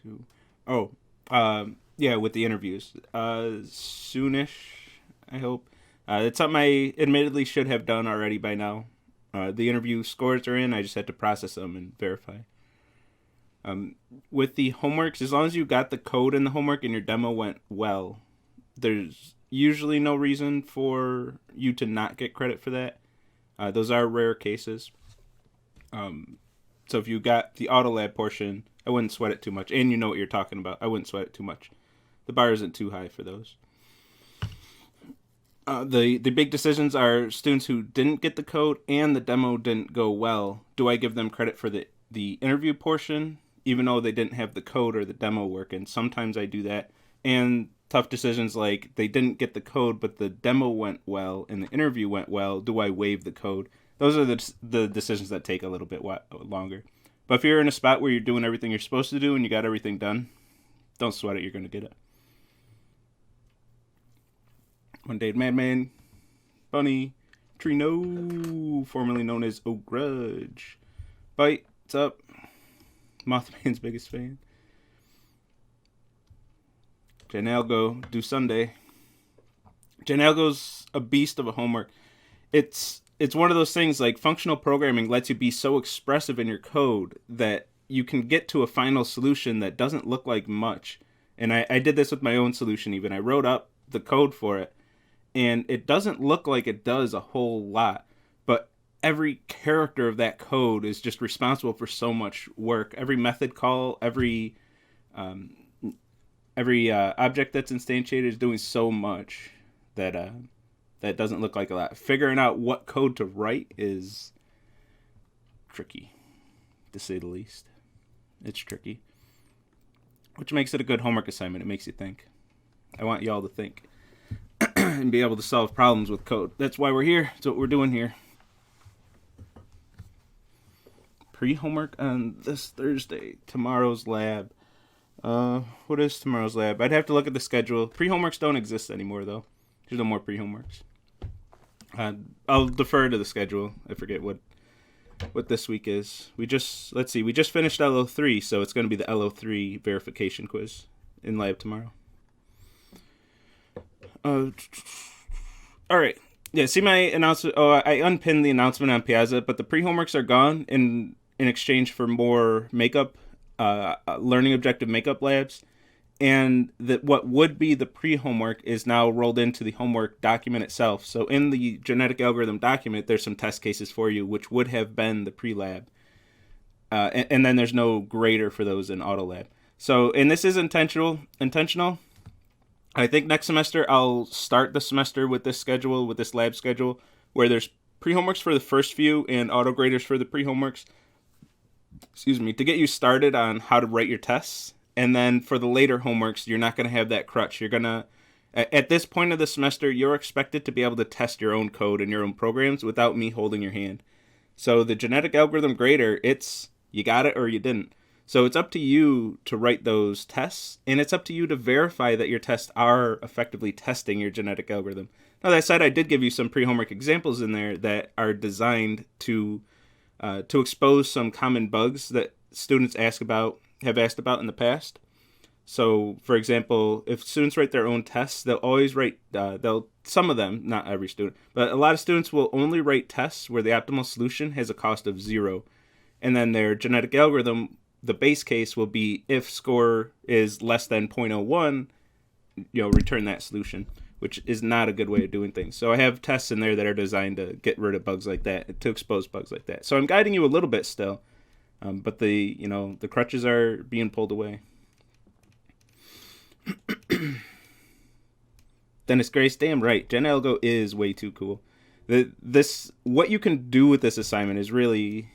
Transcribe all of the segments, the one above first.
to. Oh, yeah, with the interviews. Soonish, I hope. It's something I admittedly should have done already by now. The interview scores are in. I just had to process them and verify. With the homeworks, as long as you got the code in the homework and your demo went well, there's usually no reason for you to not get credit for that. Those are rare cases. So if you got the auto lab portion, I wouldn't sweat it too much. And you know what you're talking about. I wouldn't sweat it too much. The bar isn't too high for those. The big decisions are students who didn't get the code and the demo didn't go well. Do I give them credit for the interview portion, even though they didn't have the code or the demo working? Sometimes I do that. And tough decisions like they didn't get the code, but the demo went well and the interview went well. Do I waive the code? Those are the decisions that take a little bit longer. But if you're in a spot where you're doing everything you're supposed to do and you got everything done, don't sweat it. You're going to get it. One Day Madman, Bunny, Trino, formerly known as O Grudge. Bite, what's up? Mothman's biggest fan. Janelgo, do Sunday. Janelgo's a beast of a homework. It's one of those things like functional programming lets you be so expressive in your code that you can get to a final solution that doesn't look like much. And I did this with my own solution even. I wrote up the code for it. And it doesn't look like it does a whole lot, but every character of that code is just responsible for so much work. Every method call, every object that's instantiated is doing so much that that doesn't look like a lot. Figuring out what code to write is tricky, to say the least. It's tricky, which makes it a good homework assignment. It makes you think. I want y'all to think. And be able to solve problems with code. That's why we're here. That's what we're doing here. Pre-homework on this Thursday. Tomorrow's lab. What is tomorrow's lab? I'd have to look at the schedule. Pre-homeworks don't exist anymore, though. There's no more pre-homeworks. I'll defer to the schedule. I forget what this week is. We just finished LO3, so it's going to be the LO3 verification quiz in lab tomorrow. All right. Yeah, see my announcement. Oh, I unpinned the announcement on Piazza, but the pre-homeworks are gone in exchange for more makeup, learning objective makeup labs. And that what would be the pre-homework is now rolled into the homework document itself. So in the genetic algorithm document, there's some test cases for you, which would have been the pre-lab. And then there's no grader for those in Autolab. So, and this is intentional. I think next semester I'll start the semester with this schedule, with this lab schedule, where there's pre-homeworks for the first few and auto-graders for the pre-homeworks, to get you started on how to write your tests. And then for the later homeworks, you're not going to have that crutch. You're going to, at this point of the semester, you're expected to be able to test your own code and your own programs without me holding your hand. So the genetic algorithm grader, it's you got it or you didn't. So it's up to you to write those tests, and it's up to you to verify that your tests are effectively testing your genetic algorithm. Now, that said, I did give you some pre-homework examples in there that are designed to expose some common bugs that students have asked about in the past. So, for example, if students write their own tests, they'll always write, some of them, not every student, but a lot of students will only write tests where the optimal solution has a cost of 0. And then their genetic algorithm, the base case will be if score is less than 0.01, return that solution, which is not a good way of doing things. So I have tests in there that are designed to get rid of bugs like that, to expose bugs like that. So I'm guiding you a little bit still, but the crutches are being pulled away. Dennis Grace, damn right. Gen Algo is way too cool. What you can do with this assignment is really,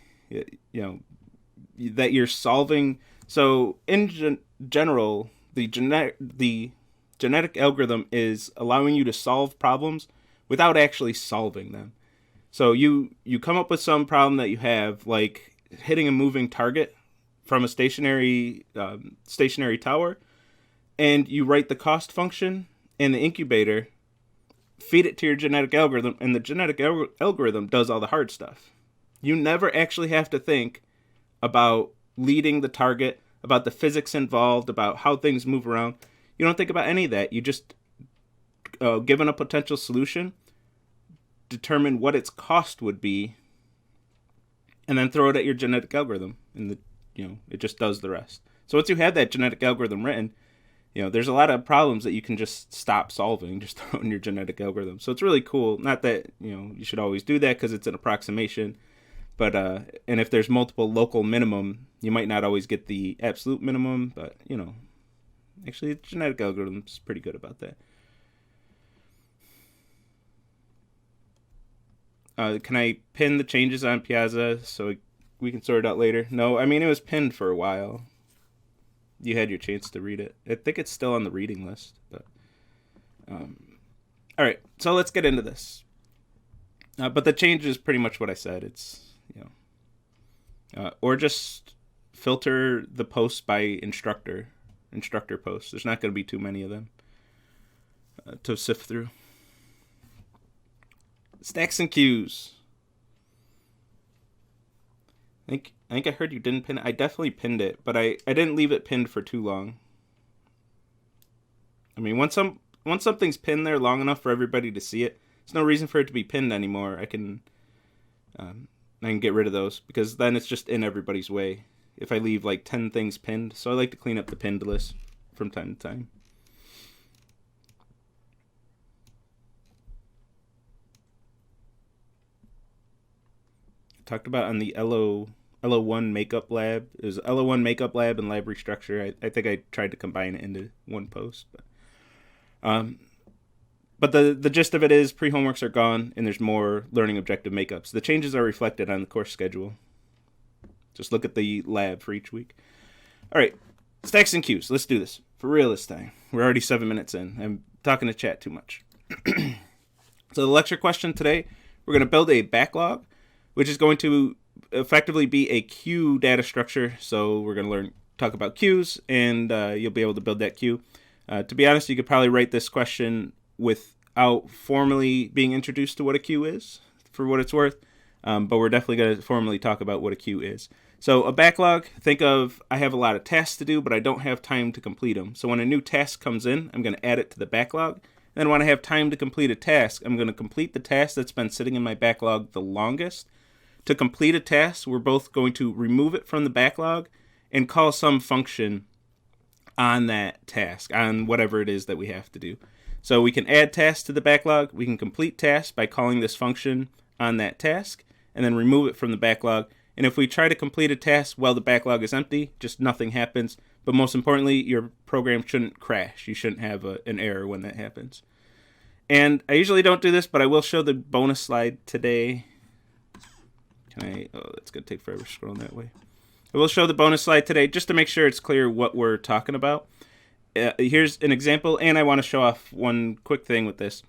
that you're solving. So in general, the genetic algorithm is allowing you to solve problems without actually solving them. So you come up with some problem that you have, like hitting a moving target from a stationary tower, and you write the cost function in the incubator, feed it to your genetic algorithm, and the genetic algorithm does all the hard stuff. You never actually have to think about leading the target, about the physics involved, about how things move around. You don't think about any of that. You just, given a potential solution, determine what its cost would be, and then throw it at your genetic algorithm, and it just does the rest. So once you have that genetic algorithm written, there's a lot of problems that you can just stop solving, just throw in your genetic algorithm. So it's really cool. Not that, you should always do that because it's an approximation. But, and if there's multiple local minimum, you might not always get the absolute minimum. But, actually, the genetic algorithm's pretty good about that. Can I pin the changes on Piazza so we can sort it out later? No, I mean, it was pinned for a while. You had your chance to read it. I think it's still on the reading list. But all right, so let's get into this. But the change is pretty much what I said. It's, or just filter the posts by instructor posts. There's not going to be too many of them to sift through. Stacks and queues. I think I heard you didn't pin it. I definitely pinned it, but I didn't leave it pinned for too long. I mean, once something's pinned there long enough for everybody to see it, there's no reason for it to be pinned anymore. I can get rid of those because then it's just in everybody's way. If I leave like 10 things pinned, so I like to clean up the pinned list from time to time. Talked about on the LO1 makeup lab. It was LO1 makeup lab and lab restructure. I think I tried to combine it into one post. But the gist of it is pre-homeworks are gone and there's more learning objective makeups. The changes are reflected on the course schedule. Just look at the lab for each week. All right, stacks and queues. Let's do this. For real this time. We're already 7 minutes in. I'm talking to chat too much. So the lecture question today, we're going to build a backlog, which is going to effectively be a queue data structure. So we're going to talk about queues, and you'll be able to build that queue. To be honest, you could probably write this question without formally being introduced to what a queue is, for what it's worth. But we're definitely going to formally talk about what a queue is. So a backlog, think of, I have a lot of tasks to do, but I don't have time to complete them. So when a new task comes in, I'm going to add it to the backlog. Then when I have time to complete a task, I'm going to complete the task that's been sitting in my backlog the longest. To complete a task, we're both going to remove it from the backlog and call some function on that task, on whatever it is that we have to do. So we can add tasks to the backlog. We can complete tasks by calling this function on that task and then remove it from the backlog. And if we try to complete a task while the backlog is empty, just nothing happens. But most importantly, your program shouldn't crash. You shouldn't have an error when that happens. And I usually don't do this, but I will show the bonus slide today. That's going to take forever scrolling that way. I will show the bonus slide today just to make sure it's clear what we're talking about. Here's an example, and I want to show off one quick thing with this.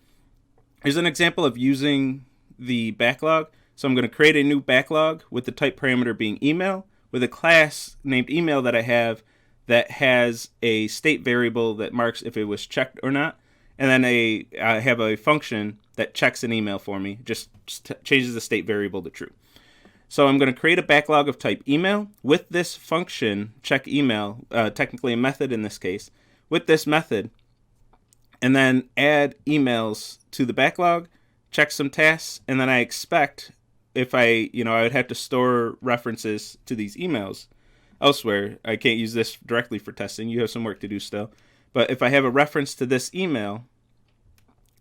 Here's an example of using the backlog. So I'm going to create a new backlog with the type parameter being email, with a class named email that I have that has a state variable that marks if it was checked or not. And then I have a function that checks an email for me, just changes the state variable to true. So I'm going to create a backlog of type email with this function, check email, technically a method in this case, with this method, and then add emails to the backlog, check some tasks, and then I expect if I would have to store references to these emails elsewhere. I can't use this directly for testing. You have some work to do still. But if I have a reference to this email,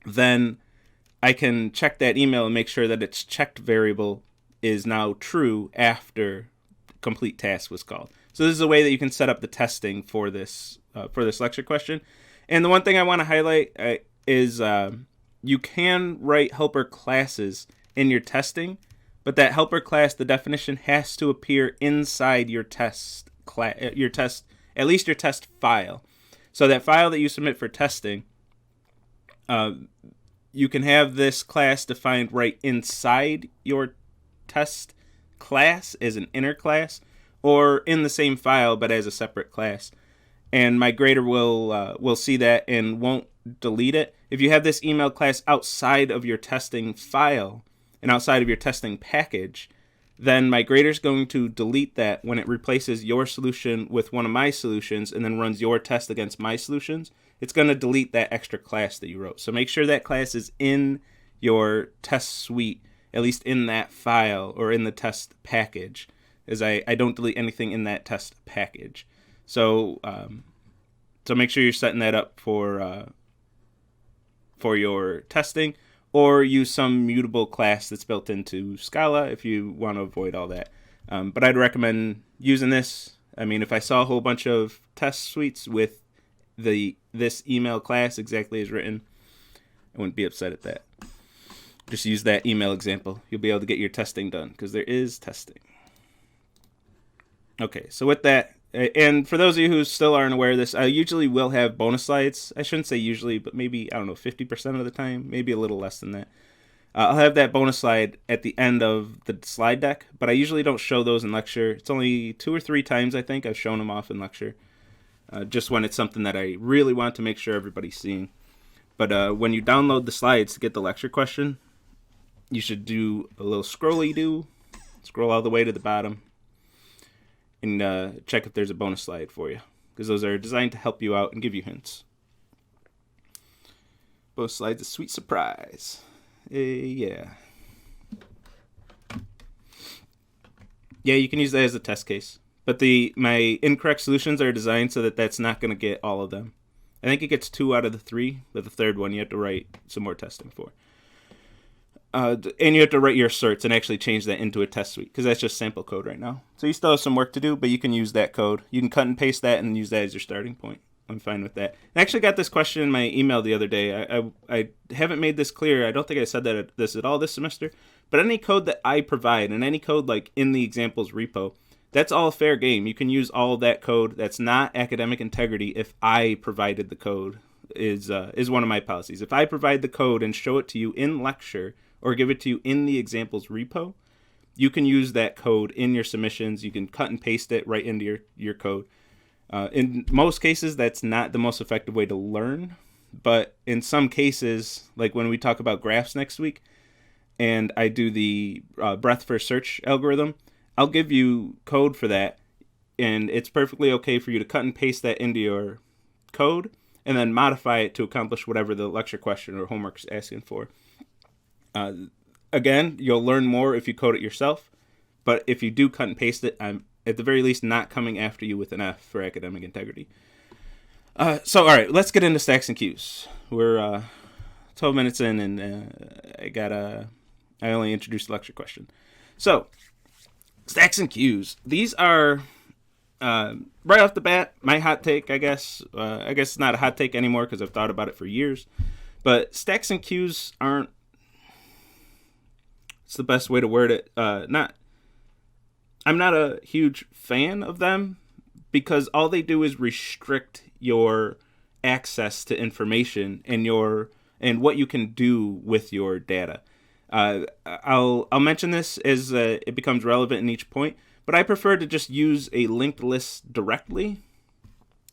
then I can check that email and make sure that its checked variable is now true after complete task was called. So this is a way that you can set up the testing for this lecture question. And the one thing I want to highlight is you can write helper classes in your testing, but that helper class, the definition has to appear inside your test class, at least your test file. So that file that you submit for testing, you can have this class defined right inside your test class as an inner class, or in the same file but as a separate class. And my grader will see that and won't delete it. If you have this email class outside of your testing file and outside of your testing package, then my grader is going to delete that when it replaces your solution with one of my solutions and then runs your test against my solutions. It's going to delete that extra class that you wrote. So make sure that class is in your test suite, at least in that file or in the test package, as I don't delete anything in that test package. So make sure you're setting that up for your testing, or use some mutable class that's built into Scala if you want to avoid all that. But I'd recommend using this. I mean, if I saw a whole bunch of test suites with this email class exactly as written, I wouldn't be upset at that. Just use that email example. You'll be able to get your testing done, because there is testing. Okay, so with that, and for those of you who still aren't aware of this, I usually will have bonus slides. I shouldn't say usually, but maybe, I don't know, 50% of the time, maybe a little less than that. I'll have that bonus slide at the end of the slide deck, but I usually don't show those in lecture. It's only 2 or 3 times, I think, I've shown them off in lecture, just when it's something that I really want to make sure everybody's seeing. But when you download the slides to get the lecture question, you should do a little scroll all the way to the bottom, and check if there's a bonus slide for you, because those are designed to help you out and give you hints. Bonus slide's a sweet surprise. Yeah, you can use that as a test case, but my incorrect solutions are designed so that that's not going to get all of them. I think it gets 2 out of the 3, but the third one you have to write some more testing for. And you have to write your asserts and actually change that into a test suite, because that's just sample code right now. So you still have some work to do, but you can use that code. You can cut and paste that and use that as your starting point. I'm fine with that. I actually got this question in my email the other day. I haven't made this clear. I don't think I said that this at all this semester. But any code that I provide, and any code like in the examples repo, that's all fair game. You can use all of that code. That's not academic integrity if I provided the code, is one of my policies. If I provide the code and show it to you in lecture, or give it to you in the examples repo, you can use that code in your submissions. You can cut and paste it right into your code. In most cases, that's not the most effective way to learn. But in some cases, like when we talk about graphs next week, and I do the breadth first search algorithm, I'll give you code for that. And it's perfectly okay for you to cut and paste that into your code and then modify it to accomplish whatever the lecture question or homework is asking for. Again, you'll learn more if you code it yourself, but if you do cut and paste it, I'm at the very least not coming after you with an F for academic integrity. So all right, let's get into stacks and queues. We're 12 minutes in, and I only introduced the lecture question. So stacks and queues. These are right off the bat my hot take, I guess. I guess it's not a hot take anymore because I've thought about it for years. But stacks and queues aren't. It's the best way to word it. I'm not a huge fan of them, because all they do is restrict your access to information and what you can do with your data. I'll mention this as it becomes relevant in each point, but I prefer to just use a linked list directly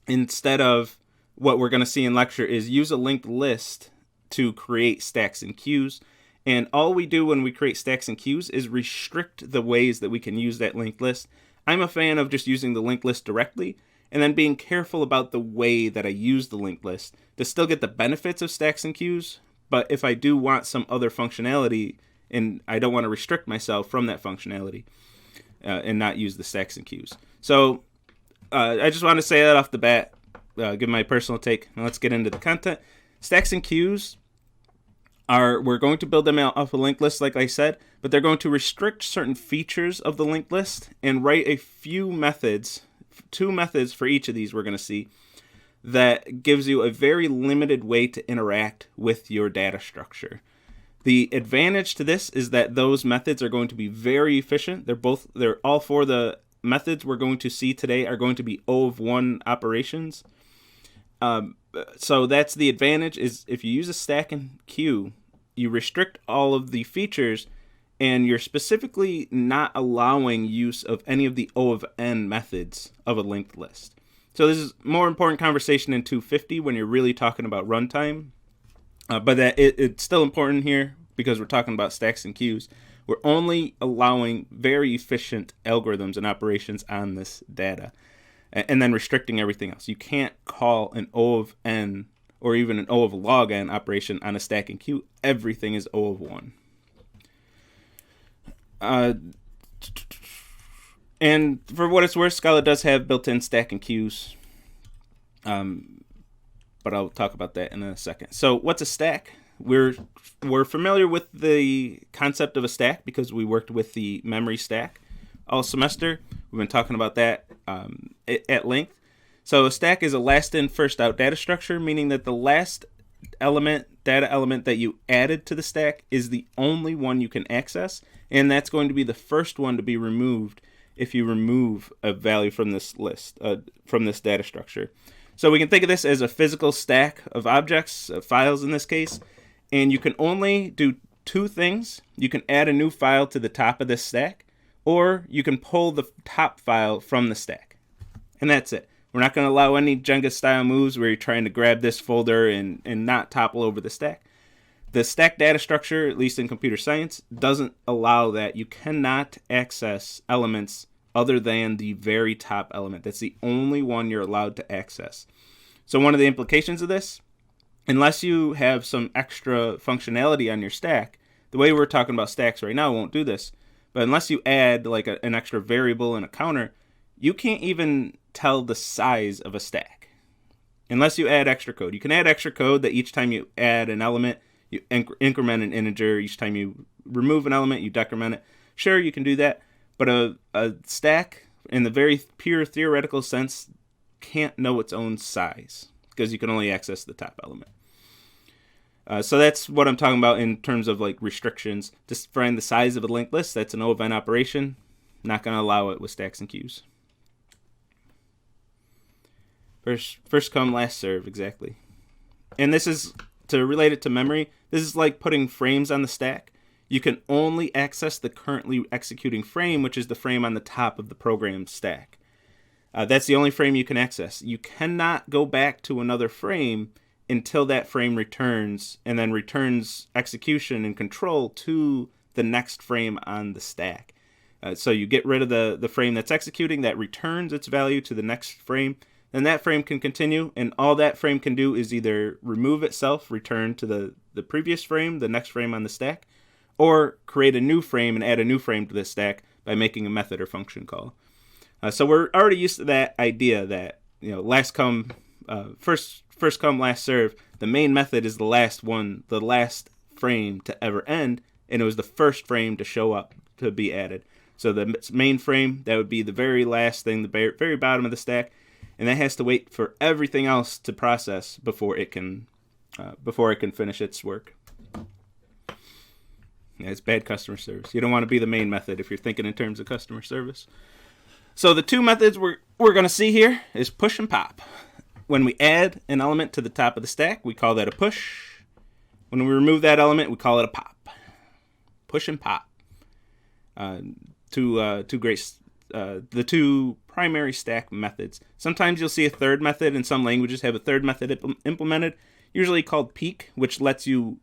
instead of what we're going to see in lecture is use a linked list to create stacks and queues. And all we do when we create stacks and queues is restrict the ways that we can use that linked list. I'm a fan of just using the linked list directly and then being careful about the way that I use the linked list to still get the benefits of stacks and queues. But if I do want some other functionality and I don't want to restrict myself from that functionality and not use the stacks and queues. So I just want to say that off the bat, give my personal take. Now let's get into the content. Stacks and queues we're going to build them out off a linked list, like I said, but they're going to restrict certain features of the linked list and write a few methods, 2 methods for each of these we're going to see, that gives you a very limited way to interact with your data structure. The advantage to this is that those methods are going to be very efficient. They're all 4 the methods we're going to see today are going to be O of 1 operations. So that's the advantage, is if you use a stack and queue, you restrict all of the features and you're specifically not allowing use of any of the O of n methods of a linked list. So this is more important conversation in 250 when you're really talking about runtime, but that it's still important here because we're talking about stacks and queues. We're only allowing very efficient algorithms and operations on this data, and then restricting everything else. You can't call an O of n or even an O of log n operation on a stack and queue. Everything is O of 1. And for what it's worth, Scala does have built-in stack and queues, but I'll talk about that in a second. So what's a stack? We're familiar with the concept of a stack because we worked with the memory stack all semester. We've been talking about that at length. So a stack is a last in, first out data structure, meaning that the last data element that you added to the stack is the only one you can access, and that's going to be the first one to be removed if you remove a value from this list, from this data structure. So we can think of this as a physical stack of objects, files in this case, and you can only do two things. You can add a new file to the top of this stack, or you can pull the top file from the stack. And that's it. We're not going to allow any Jenga style moves where you're trying to grab this folder and not topple over the stack. The stack data structure, at least in computer science, doesn't allow that. You cannot access elements other than the very top element. That's the only one you're allowed to access. So one of the implications of this, unless you have some extra functionality on your stack, the way we're talking about stacks right now won't do this, but unless you add like an extra variable and a counter, you can't even tell the size of a stack unless you add extra code. You can add extra code that each time you add an element, you increment an integer. Each time you remove an element, you decrement it. Sure, you can do that, but a stack, in the very pure theoretical sense, can't know its own size because you can only access the top element. So that's what I'm talking about in terms of like restrictions. Just find the size of a linked list. That's an O of n operation. Not going to allow it with stacks and queues. First come, last serve, exactly. And this is, to relate it to memory, this is like putting frames on the stack. You can only access the currently executing frame, which is the frame on the top of the program stack. That's the only frame you can access. You cannot go back to another frame until that frame returns, and then returns execution and control to the next frame on the stack. So you get rid of the frame that's executing, that returns its value to the next frame, then that frame can continue, and all that frame can do is either remove itself, return to the previous frame, the next frame on the stack, or create a new frame and add a new frame to the stack by making a method or function call. So we're already used to that idea that, last come, first come, last serve. The main method is the last frame to ever end, and it was the first frame to show up to be added. So the main frame, that would be the very last thing, the very bottom of the stack, and that has to wait for everything else to process before it can finish its work. Yeah, it's bad customer service. You don't want to be the main method if you're thinking in terms of customer service. So the two methods we're going to see here is push and pop. When we add an element to the top of the stack, we call that a push. When we remove that element, we call it a pop. Push and pop. The two primary stack methods. Sometimes you'll see a third method, and some languages have a third method implemented, usually called peek, which lets you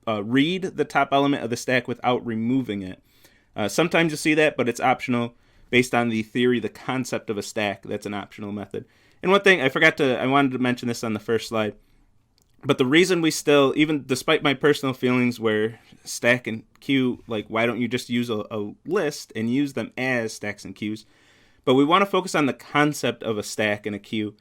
read the top element of the stack without removing it. Sometimes you'll see that, but it's optional based on the theory, the concept of a stack. That's an optional method. And one thing, I wanted to mention this on the first slide, but the reason we still, even despite my personal feelings where stack and queue, like why don't you just use a list and use them as stacks and queues, but we want to focus on the concept of a stack and a queue.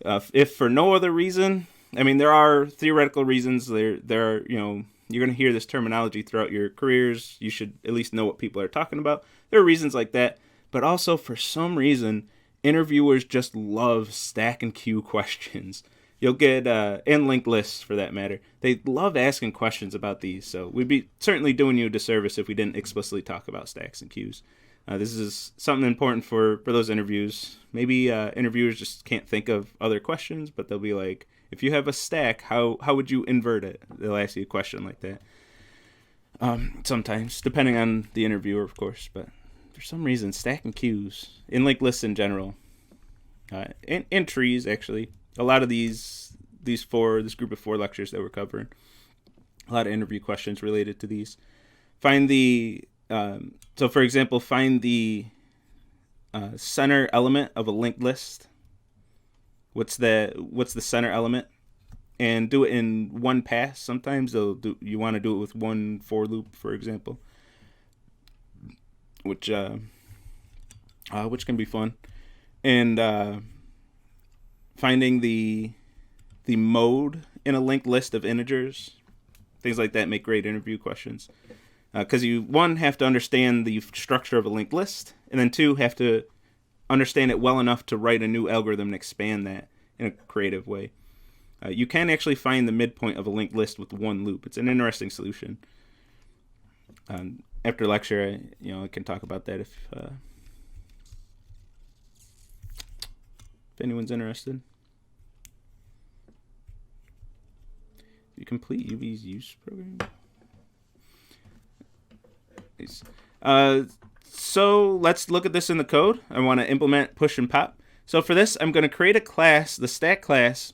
If for no other reason, there are theoretical reasons. There are, you're going to hear this terminology throughout your careers. You should at least know what people are talking about. There are reasons like that, but also for some reason, interviewers just love stack and queue questions. You'll get, and linked lists for that matter. They love asking questions about these, so we'd be certainly doing you a disservice if we didn't explicitly talk about stacks and queues. This is something important for those interviews. Maybe interviewers just can't think of other questions, but they'll be like, if you have a stack, how would you invert it? They'll ask you a question like that. Sometimes, depending on the interviewer, of course, but for some reason, stack and queues, in linked lists in general, and trees, actually, a lot of this group of 4 lectures that we're covering, a lot of interview questions related to these. Find the So for example, find the center element of a linked list. What's the center element? And do it in one pass. Sometimes you want to do it with one for loop, for example, which can be fun. And finding the mode in a linked list of integers, things like that make great interview questions. Because you, one, have to understand the structure of a linked list, and then two, have to understand it well enough to write a new algorithm and expand that in a creative way. You can actually find the midpoint of a linked list with one loop. It's an interesting solution. After lecture, I can talk about that if anyone's interested. You complete UV's use program. So let's look at this in the code. I want to implement push and pop. So for this, I'm going to create a class, the stack class,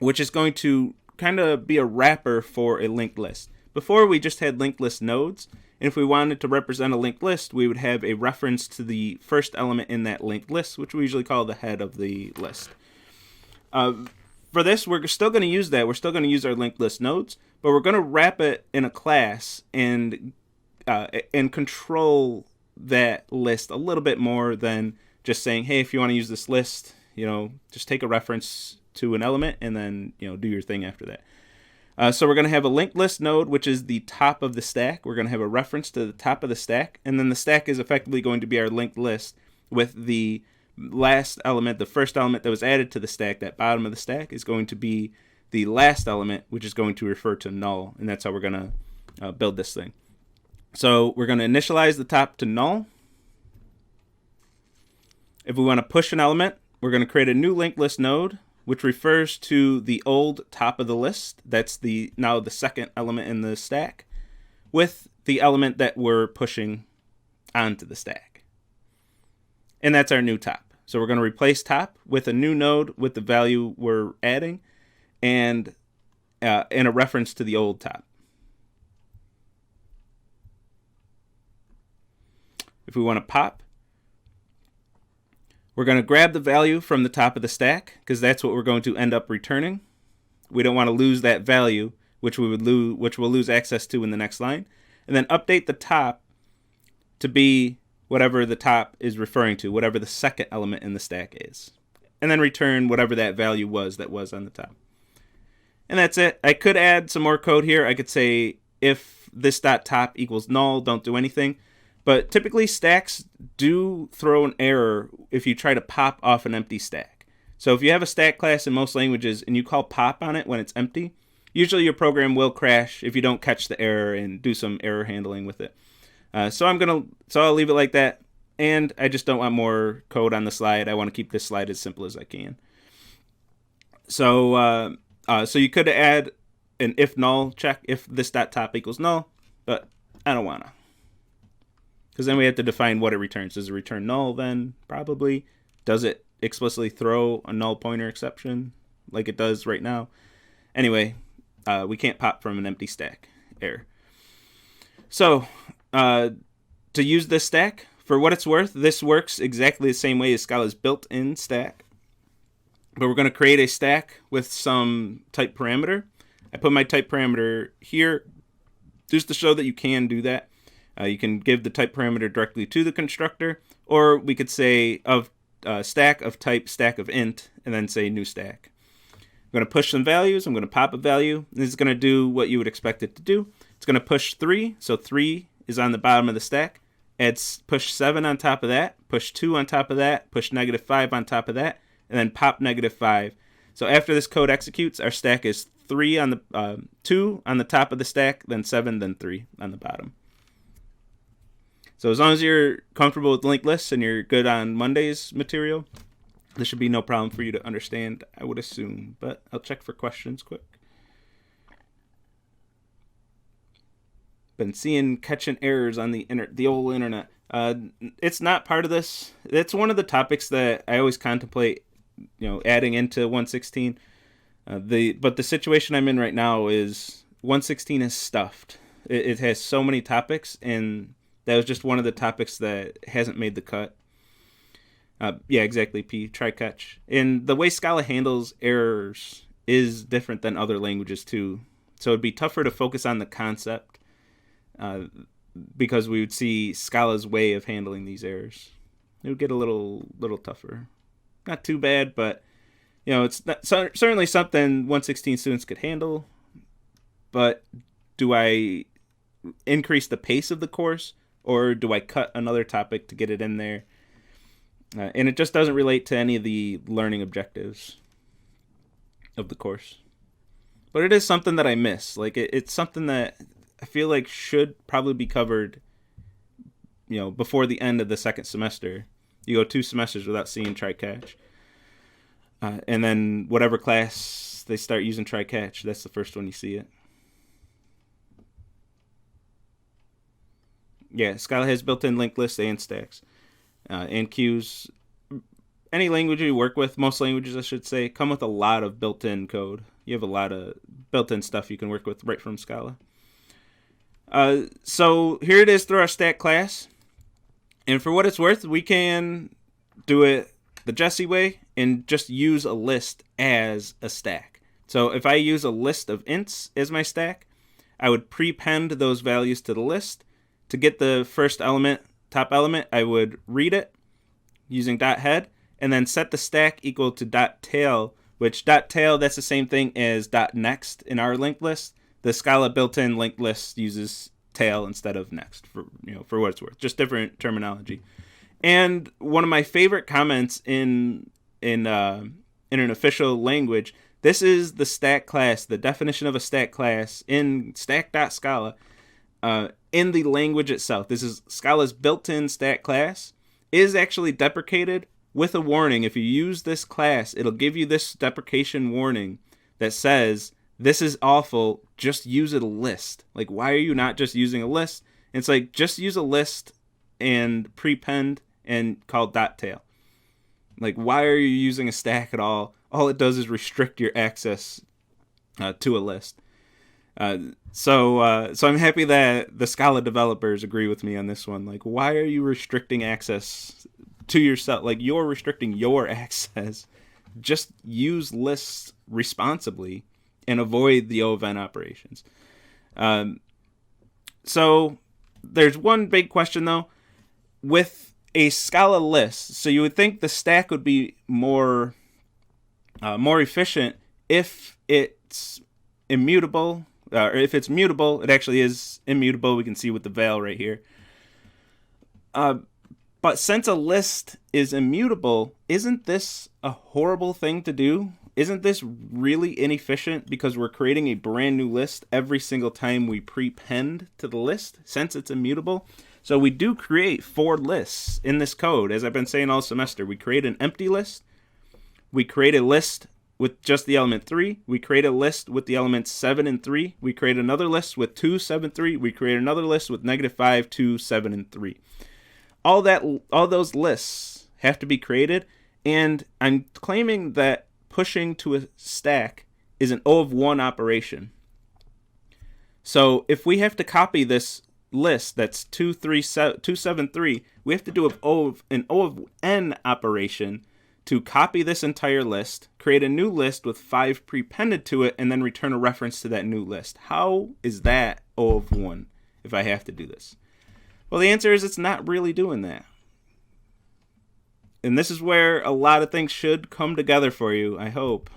which is going to kind of be a wrapper for a linked list. Before, we just had linked list nodes, and if we wanted to represent a linked list, we would have a reference to the first element in that linked list, which we usually call the head of the list. For this, we're still going to use that. We're still going to use our linked list nodes, but we're going to wrap it in a class and control that list a little bit more than just saying, hey, if you want to use this list, just take a reference to an element and then do your thing after that. So we're going to have a linked list node, which is the top of the stack. We're going to have a reference to the top of the stack, and then the stack is effectively going to be our linked list with the last element, the first element that was added to the stack, that bottom of the stack, is going to be the last element, which is going to refer to null, and that's how we're going to build this thing. So we're going to initialize the top to null. If we want to push an element, we're going to create a new linked list node, which refers to the old top of the list. That's now the second element in the stack, with the element that we're pushing onto the stack. And that's our new top. So we're going to replace top with a new node with the value we're adding and a reference to the old top. If we want to pop, we're going to grab the value from the top of the stack because that's what we're going to end up returning. We don't want to lose that value, which we'll lose access to in the next line, and then update the top to be whatever the top is referring to, whatever the second element in the stack is, and then return whatever that value was that was on the top. And that's it. I could add some more code here. I could say if this dot top equals null, don't do anything. But typically stacks do throw an error if you try to pop off an empty stack. So if you have a stack class in most languages and you call pop on it when it's empty, usually your program will crash if you don't catch the error and do some error handling with it. So I'll leave it like that. And I just don't want more code on the slide. I want to keep this slide as simple as I can. So you could add an if null check, if this dot top equals null, but I don't want to. Because then we have to define what it returns. Does it return null then? Probably. Does it explicitly throw a null pointer exception like it does right now? Anyway, we can't pop from an empty stack error. So to use this stack, for what it's worth, this works exactly the same way as Scala's built-in stack. But we're going to create a stack with some type parameter. I put my type parameter here just to show that you can do that. You can give the type parameter directly to the constructor, or we could say of stack of type stack of int, and then say new stack. I'm going to push some values. I'm going to pop a value. This is going to do what you would expect it to do. It's going to push 3, so 3 is on the bottom of the stack. Push 7 on top of that, push 2 on top of that, push -5 on top of that, and then pop -5. So after this code executes, our stack is 2 on the top of the stack, then 7, then 3 on the bottom. So as long as you're comfortable with linked lists and you're good on Monday's material, this should be no problem for you to understand, I would assume. But I'll check for questions quick. Been catching errors on the old internet. It's not part of this. It's one of the topics that I always contemplate, adding into 116. But the situation I'm in right now is 116 is stuffed. It has so many topics, and That was just one of the topics that hasn't made the cut. Yeah, exactly, P. Try catch. And the way Scala handles errors is different than other languages too. So it'd be tougher to focus on the concept because we would see Scala's way of handling these errors. It would get a little tougher. Not too bad, but it's certainly something 116 students could handle. But do I increase the pace of the course, or do I cut another topic to get it in there? And it just doesn't relate to any of the learning objectives of the course. But it is something that I miss. Like, it's something that I feel like should probably be covered, before the end of the second semester. You go 2 semesters without seeing try-catch. And then whatever class they start using try-catch, that's the first one you see it. Yeah, Scala has built-in linked lists and stacks. And queues. Any language you work with, most languages I should say, come with a lot of built-in code. You have a lot of built-in stuff you can work with right from Scala. So here it is through our stack class. And for what it's worth, we can do it the Jesse way and just use a list as a stack. So if I use a list of ints as my stack, I would prepend those values to the list. To get the first element, top element, I would read it using .head and then set the stack equal to .tail, which .tail, that's the same thing as .next in our linked list. The Scala built-in linked list uses tail instead of next for what it's worth. Just different terminology. And one of my favorite comments in an official language, this is the stack class, the definition of a stack class in stack.scala. In the language itself, this is Scala's built-in stack class, is actually deprecated with a warning. If you use this class, it'll give you this deprecation warning that says, this is awful, just use a list. Like, why are you not just using a list? And it's like, just use a list and prepend and call .tail. Like, why are you using a stack at all? All it does is restrict your access to a list. So I'm happy that the Scala developers agree with me on this one. Like, why are you restricting access to yourself? Like, you're restricting your access. Just use lists responsibly and avoid the O(n) operations. So there's one big question though. With a Scala list, so you would think the stack would be more efficient if it's immutable. Or if it's mutable, it actually is immutable. We can see with the val right here. But since a list is immutable, isn't this a horrible thing to do? Isn't this really inefficient because we're creating a brand new list every single time we prepend to the list since it's immutable? So we do create 4 lists in this code. As I've been saying all semester, we create an empty list. We create a list with just the element 3, we create a list with the elements 7 and 3. We create another list with 2, 7, 3. We create another list with -5, 2, 7, and 3. All those lists have to be created, and I'm claiming that pushing to a stack is an O of 1 operation. So if we have to copy this list that's 2, 7, 3, we have to do an O of n operation to copy this entire list, create a new list with 5 prepended to it, and then return a reference to that new list. How is that O of 1 if I have to do this? Well, the answer is it's not really doing that. And this is where a lot of things should come together for you, I hope.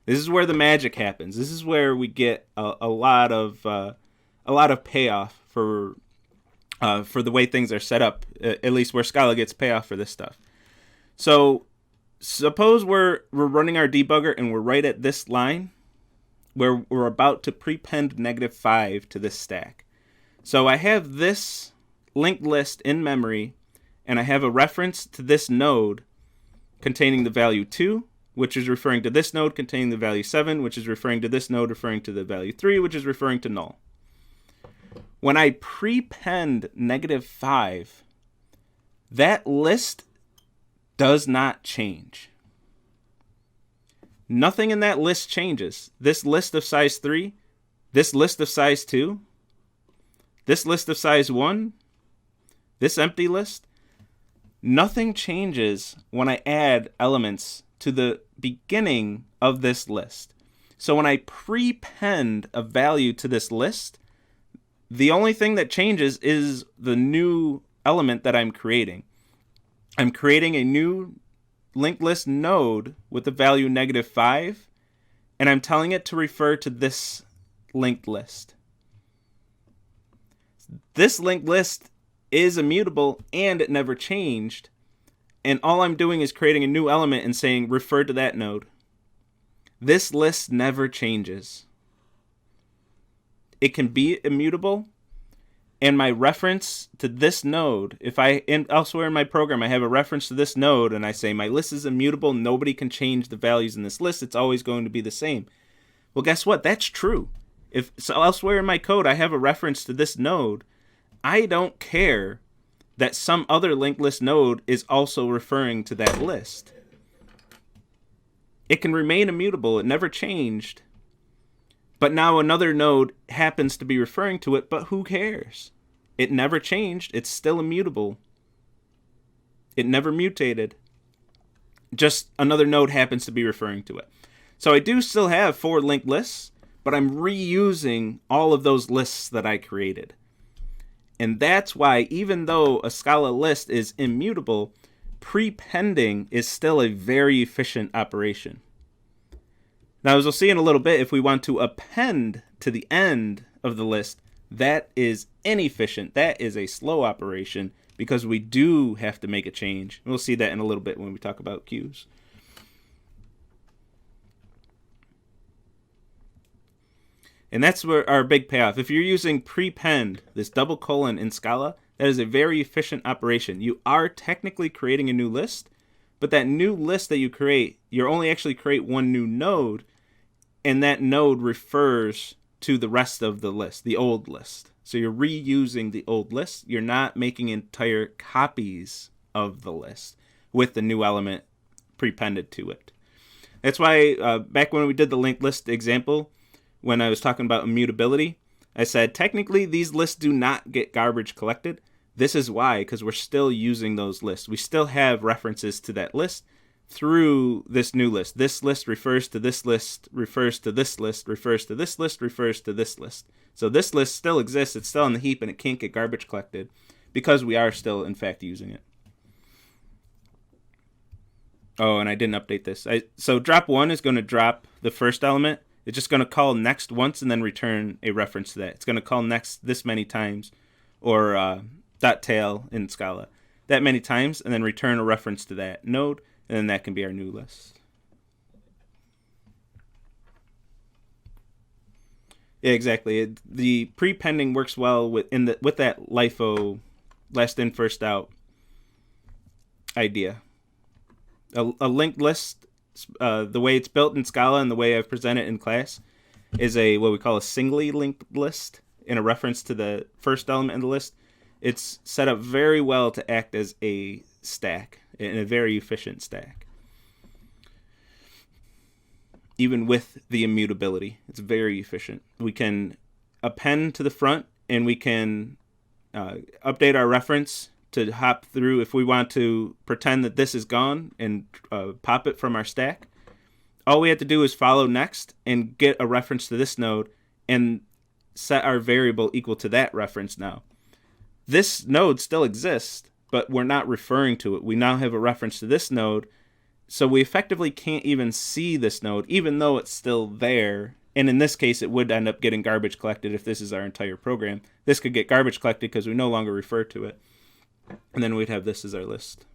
This is where the magic happens. This is where we get a lot of payoff for the way things are set up, at least where Scala gets payoff for this stuff. So suppose we're running our debugger and we're right at this line where we're about to prepend -5 to this stack. So I have this linked list in memory, and I have a reference to this node containing the value 2, which is referring to this node containing the value 7, which is referring to this node referring to the value 3, which is referring to null. When I prepend -5, that list does not change. Nothing in that list changes. This list of size 3, this list of size 2, This list of size 1, this empty list, nothing changes when I add elements to the beginning of this list. So when I prepend a value to this list, the only thing that changes is the new element that I'm creating. I'm creating a new linked list node with the value -5, and I'm telling it to refer to this linked list. This linked list is immutable and it never changed, and all I'm doing is creating a new element and saying refer to that node. This list never changes. It can be immutable, and my reference to this node, if elsewhere in my program I have a reference to this node and I say my list is immutable, nobody can change the values in this list, it's always going to be the same. Well, guess what? That's true. If so elsewhere in my code I have a reference to this node, I don't care that some other linked list node is also referring to that list. It can remain immutable, it never changed. But now another node happens to be referring to it, but who cares? It never changed, it's still immutable. It never mutated. Just another node happens to be referring to it. So I do still have 4 linked lists, but I'm reusing all of those lists that I created. And that's why, even though a Scala list is immutable, prepending is still a very efficient operation. Now, as we'll see in a little bit, if we want to append to the end of the list, that is inefficient. That is a slow operation because we do have to make a change. We'll see that in a little bit when we talk about queues. And that's where our big payoff. If you're using prepend, this double colon in Scala, that is a very efficient operation. You are technically creating a new list, but that new list that you create, you only actually create one new node, and that node refers to the rest of the list, the old list. So you're reusing the old list. You're not making entire copies of the list with the new element prepended to it. That's why back when we did the linked list example, when I was talking about immutability, I said technically these lists do not get garbage collected. This is why, because we're still using those lists. We still have references to that list through this new list. This list refers to this list, refers to this list, refers to this list, refers to this list. So this list still exists. It's still on the heap and it can't get garbage collected because we are still, in fact, using it. Oh, and I didn't update this. So drop 1 is going to drop the first element. It's just going to call next once and then return a reference to that. It's going to call next this many times, or .tail in Scala, that many times, and then return a reference to that node, and then that can be our new list. Yeah, exactly. The prepending works well with that LIFO, last in first out idea. A linked list, the way it's built in Scala and the way I've presented in class, is what we call a singly linked list in a reference to the first element in the list. It's set up very well to act as a stack, in a very efficient stack. Even with the immutability, it's very efficient. We can append to the front, and we can update our reference to hop through if we want to pretend that this is gone and pop it from our stack. All we have to do is follow next and get a reference to this node and set our variable equal to that reference now. This node still exists, but we're not referring to it. We now have a reference to this node, so we effectively can't even see this node, even though it's still there. And in this case, it would end up getting garbage collected if this is our entire program. This could get garbage collected because we no longer refer to it. And then we'd have this as our list.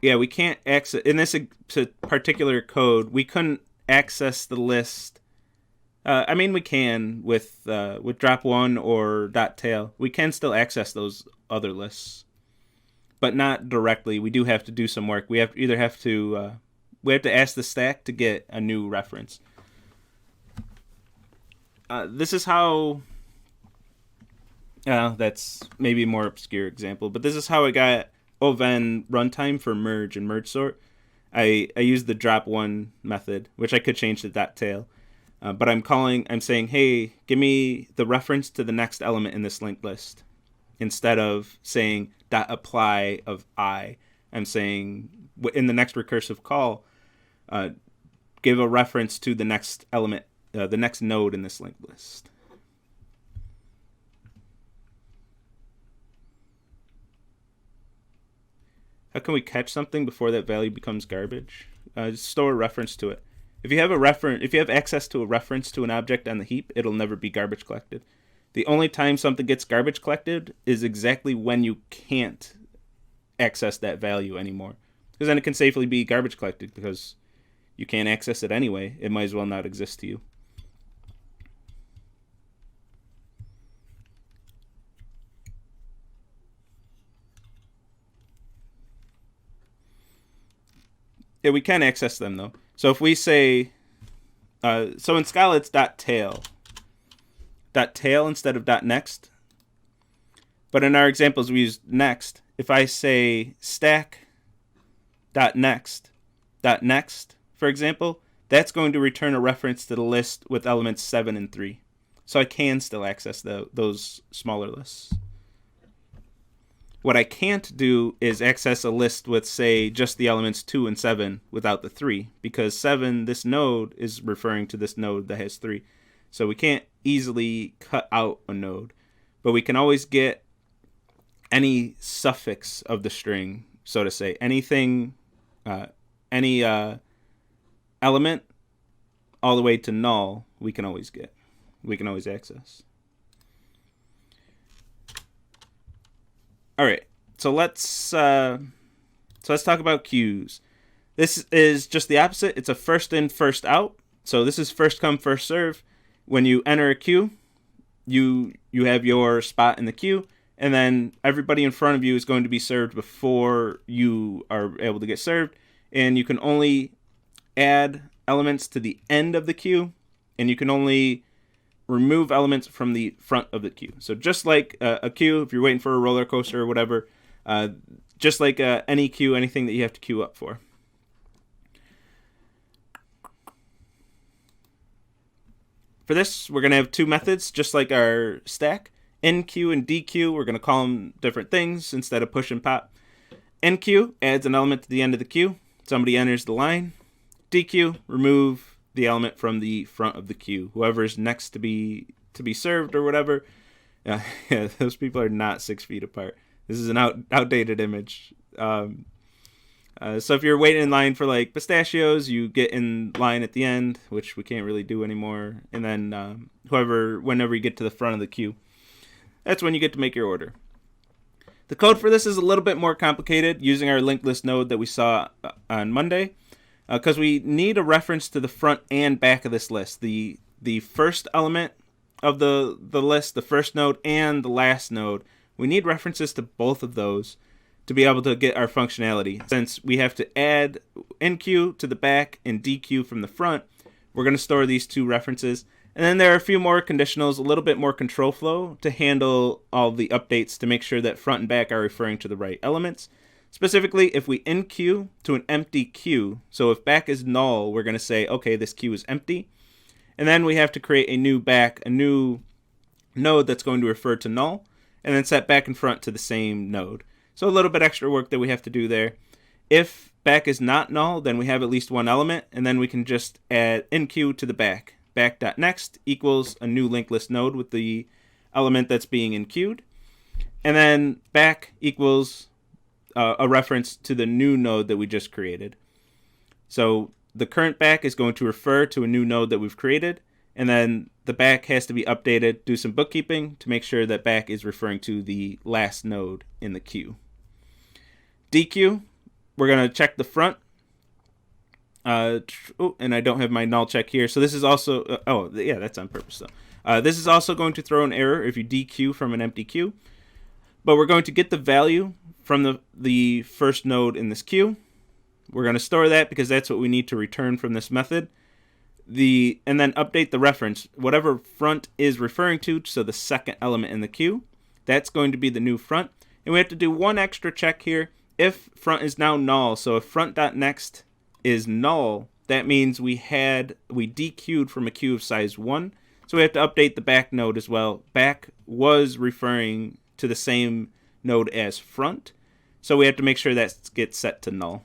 Yeah, we can't access, in this particular code, we couldn't access the list. I mean, we can with drop 1 or .tail. We can still access those other lists, but not directly. We do have to do some work. We have to ask the stack to get a new reference. This is how. That's maybe a more obscure example, but this is how I got Oven runtime for merge and merge sort. I use the drop one method, which I could change to .tail. But I'm saying, hey, give me the reference to the next element in this linked list. Instead of saying .apply of I, I'm saying in the next recursive call, give a reference to the next element, the next node in this linked list. How can we catch something before that value becomes garbage? Just store a reference to it. If you have access to a reference to an object on the heap, it'll never be garbage collected. The only time something gets garbage collected is exactly when you can't access that value anymore. Because then it can safely be garbage collected because you can't access it anyway. It might as well not exist to you. Yeah, we can access them though. So if we say, so in Scala it's .tail instead of .next. But in our examples we use next. If I say stack .next, for example, that's going to return a reference to the list with elements 7 and 3. So I can still access those smaller lists. What I can't do is access a list with, say, just the elements 2 and 7 without the 3, because 7, this node, is referring to this node that has 3. So we can't easily cut out a node, but we can always get any suffix of the string, so to say. Anything, any element all the way to null, we can always get. We can always access. All right, so let's talk about queues. This is just the opposite. It's a first in, first out. So this is first come, first serve. When you enter a queue, you have your spot in the queue, and then everybody in front of you is going to be served before you are able to get served. And you can only add elements to the end of the queue, and you can only remove elements from the front of the queue. So just like a queue, if you're waiting for a roller coaster or whatever, just like any queue, anything that you have to queue up for. For this, we're going to have two methods, just like our stack. NQ and DQ, we're going to call them different things instead of push and pop. NQ adds an element to the end of the queue. Somebody enters the line. DQ, remove the element from the front of the queue. Whoever's next to be served or whatever. Yeah, those people are not 6 feet apart. This is an outdated image. So if you're waiting in line for like pistachios, you get in line at the end, which we can't really do anymore. And then whenever you get to the front of the queue, that's when you get to make your order. The code for this is a little bit more complicated using our linked list node that we saw on Monday. Because we need a reference to the front and back of this list. The first element of the list, the first node, and the last node. We need references to both of those to be able to get our functionality. Since we have to add NQ to the back and DQ from the front, we're going to store these two references. And then there are a few more conditionals, a little bit more control flow to handle all the updates to make sure that front and back are referring to the right elements. Specifically, if we NQ to an empty queue, so if back is null, we're going to say, okay, this queue is empty. And then we have to create a new node that's going to refer to null, and then set back and front to the same node. So a little bit extra work that we have to do there. If back is not null, then we have at least one element, and then we can just add NQ to the back. Back.next equals a new linked list node with the element that's being NQ'd. And then back equals a reference to the new node that we just created. So the current back is going to refer to a new node that we've created, and then the back has to be updated, do some bookkeeping to make sure that back is referring to the last node in the queue. DQ, we're going to check the front. And I don't have my null check here. So this is also, that's on purpose though. This is also going to throw an error if you DQ from an empty queue. But we're going to get the value from the first node in this queue. We're going to store that because that's what we need to return from this method. And then update the reference. Whatever front is referring to, so the second element in the queue, that's going to be the new front. And we have to do one extra check here. If front is now null, so if front.next is null, that means we dequeued from a queue of size 1. So we have to update the back node as well. Back was referring to the same node as front. So we have to make sure that gets set to null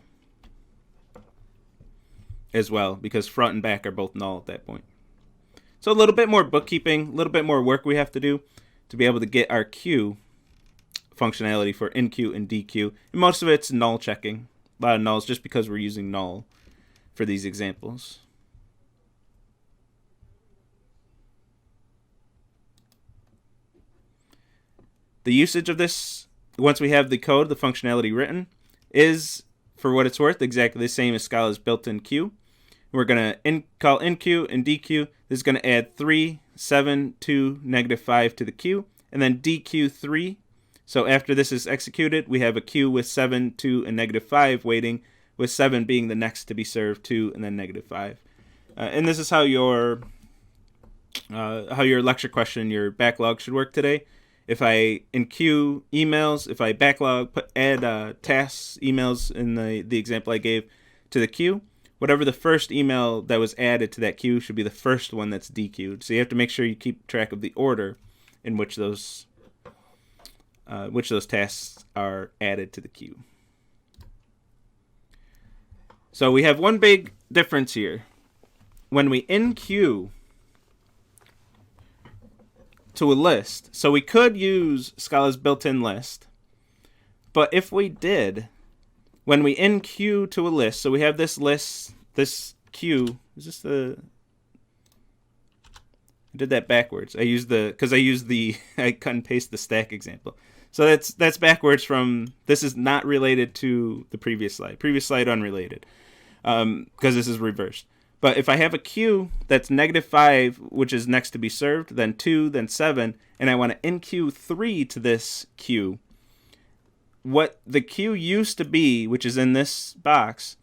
as well, because front and back are both null at that point. So a little bit more bookkeeping, a little bit more work we have to do to be able to get our queue functionality for enqueue and dequeue. And most of it's null checking. A lot of nulls just because we're using null for these examples. The usage of this, once we have the code, the functionality written, is, for what it's worth, exactly the same as Scala's built-in queue. We're going to call enqueue and dequeue. This is going to add 3, 7, 2, -5 to the queue, and then dequeue 3. So after this is executed, we have a queue with 7, 2, and -5 waiting, with 7 being the next to be served, 2, and then -5. And this is how your lecture question, your backlog should work today. If I enqueue emails, if I backlog, add tasks, emails in the example I gave to the queue, whatever the first email that was added to that queue should be the first one that's dequeued. So you have to make sure you keep track of the order in which those tasks are added to the queue. So we have one big difference here. When we enqueue to a list, so we could use Scala's built-in list, but if we did, when we enqueue to a list, so we have this list, this queue, is this the, I did that backwards. I cut and paste the stack example. So that's backwards from, this is not related to the previous slide. Previous slide unrelated, because this is reversed. But if I have a queue that's -5, which is next to be served, then 2, then 7, and I want to enqueue 3 to this queue, what the queue used to be, which is in this box,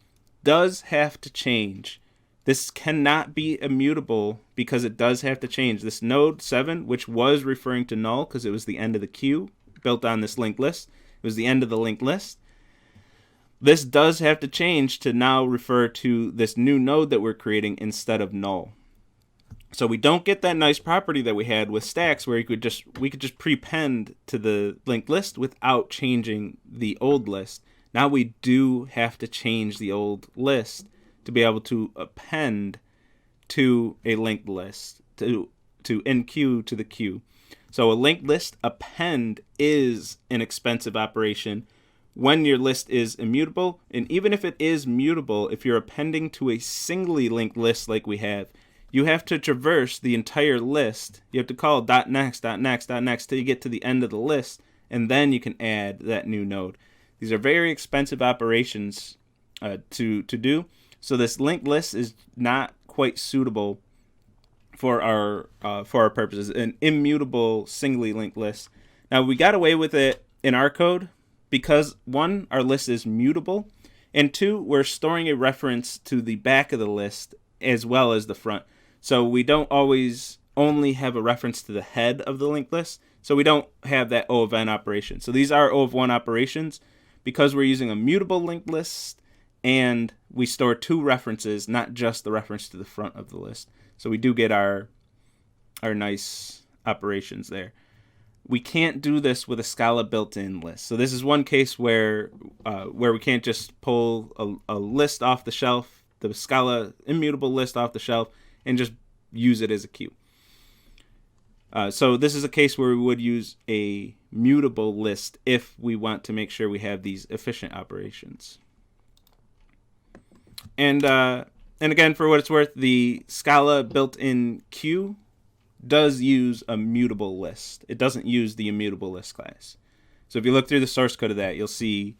does have to change. This cannot be immutable because it does have to change. This node 7, which was referring to null because it was the end of the queue built on this linked list, it was the end of the linked list. This does have to change to now refer to this new node that we're creating instead of null. So we don't get that nice property that we had with stacks where we could just prepend to the linked list without changing the old list. Now we do have to change the old list to be able to append to a linked list, to enqueue to the queue. So a linked list append is an expensive operation when your list is immutable. And even if it is mutable, if you're appending to a singly linked list like we have, you have to traverse the entire list. You have to call .next till you get to the end of the list, and then you can add that new node. These are very expensive operations to do. So this linked list is not quite suitable for our purposes. An immutable singly linked list. Now we got away with it in our code because 1, our list is mutable, and 2, we're storing a reference to the back of the list as well as the front. So we don't always only have a reference to the head of the linked list. So we don't have that O of n operation. So these are O of 1 operations because we're using a mutable linked list and we store 2 references, not just the reference to the front of the list. So we do get our nice operations there. We can't do this with a Scala built-in list. So this is one case where we can't just pull a list off the shelf, the Scala immutable list off the shelf, and just use it as a queue. So this is a case where we would use a mutable list if we want to make sure we have these efficient operations. And again, for what it's worth, the Scala built-in queue does use a mutable list. It doesn't use the immutable list class. So if you look through the source code of that, you'll see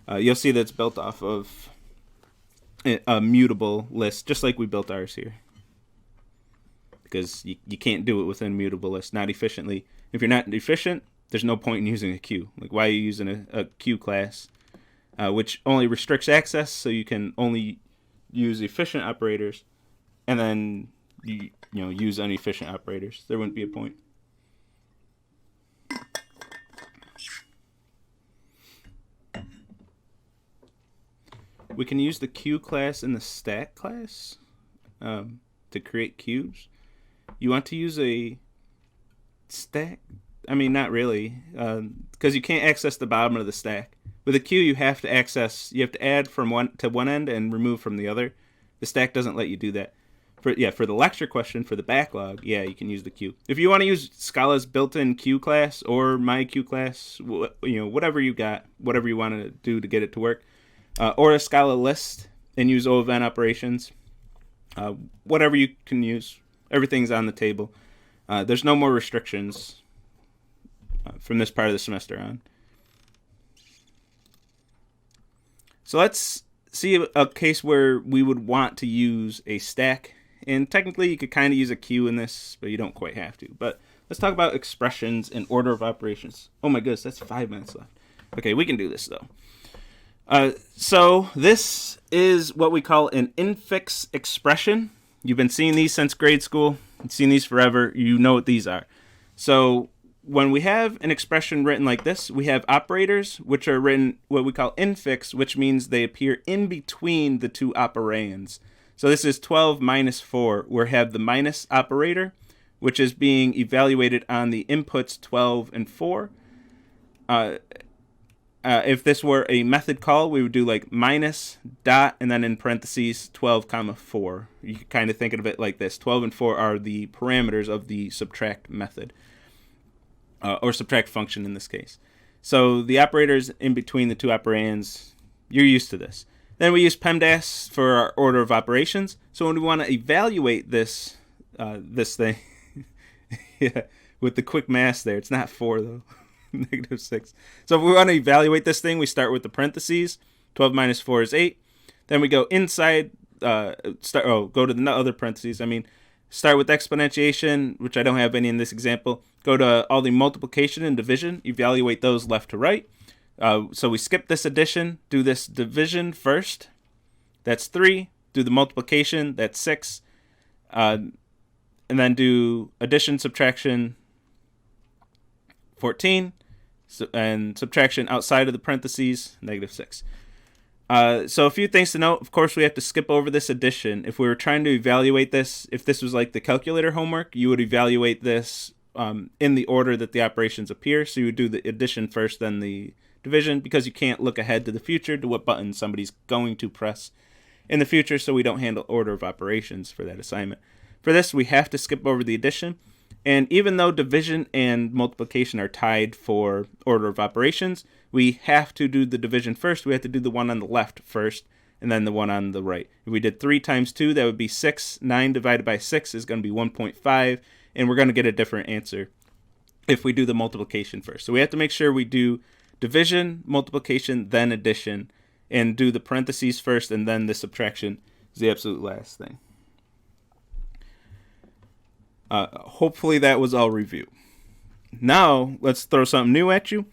that it's built off of a mutable list, just like we built ours here. Because you can't do it with a mutable list, not efficiently. If you're not efficient, there's no point in using a queue. Like, why are you using a queue class, which only restricts access, so you can only use efficient operators, and then you use inefficient operators. There wouldn't be a point. we can use the queue class in the stack class to create queues. You want to use a stack? I mean, not really, because you can't access the bottom of the stack. With a queue, you have to add from one end and remove from the other. The stack doesn't let you do that. For the lecture question, for the backlog, you can use the queue. If you want to use Scala's built-in queue class or my queue class, whatever you got, whatever you want to do to get it to work, or a Scala list and use O of N operations, whatever you can use, everything's on the table. There's no more restrictions from this part of the semester on. So let's see a case where we would want to use a stack. And technically, you could kind of use a queue in this, but you don't quite have to. But let's talk about expressions and order of operations. Oh my goodness, that's 5 minutes left. Okay, we can do this, though. So this is what we call an infix expression. You've been seeing these since grade school. You've seen these forever. You know what these are. So when we have an expression written like this, we have operators, which are written what we call infix, which means they appear in between the two operands. So this is 12 minus 4, where we have the minus operator, which is being evaluated on the inputs 12 and 4. If this were a method call, we would do like minus dot and then in parentheses 12 comma 4. You can kind of think of it like this. 12 and 4 are the parameters of the subtract method, or subtract function in this case. So the operators in between the two operands, you're used to this. Then we use PEMDAS for our order of operations. So when we want to evaluate this thing, with the quick math there, it's not 4 though, -6. So if we want to evaluate this thing, we start with the parentheses. 12 minus 4 is 8. Then we go inside, go to the other parentheses. Start with exponentiation, which I don't have any in this example. Go to all the multiplication and division, evaluate those left to right. So we skip this addition, do this division first. That's 3. Do the multiplication, that's 6. And then do addition, subtraction, 14. And subtraction outside of the parentheses, -6. So a few things to note. Of course, we have to skip over this addition. If we were trying to evaluate this, if this was like the calculator homework, you would evaluate this in the order that the operations appear. So you would do the addition first, then the division, because you can't look ahead to the future to what button somebody's going to press in the future, so we don't handle order of operations for that assignment. For this, we have to skip over the addition, and even though division and multiplication are tied for order of operations, we have to do the division first. We have to do the one on the left first, and then the one on the right. If we did 3 times 2, that would be 6. 9 divided by 6 is going to be 1.5, and we're going to get a different answer if we do the multiplication first. So we have to make sure we do division, multiplication, then addition, and do the parentheses first, and then the subtraction is the absolute last thing. Hopefully that was all review. Now, let's throw something new at you.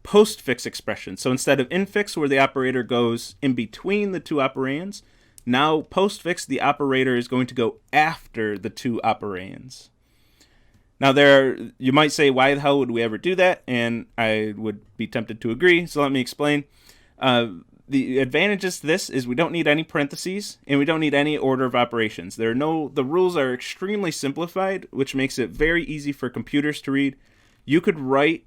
Postfix expression. So instead of infix, where the operator goes in between the two operands, now postfix, the operator is going to go after the two operands. Now, you might say, why the hell would we ever do that? And I would be tempted to agree, so let me explain. The advantages to this is we don't need any parentheses, and we don't need any order of operations. The rules are extremely simplified, which makes it very easy for computers to read. You could write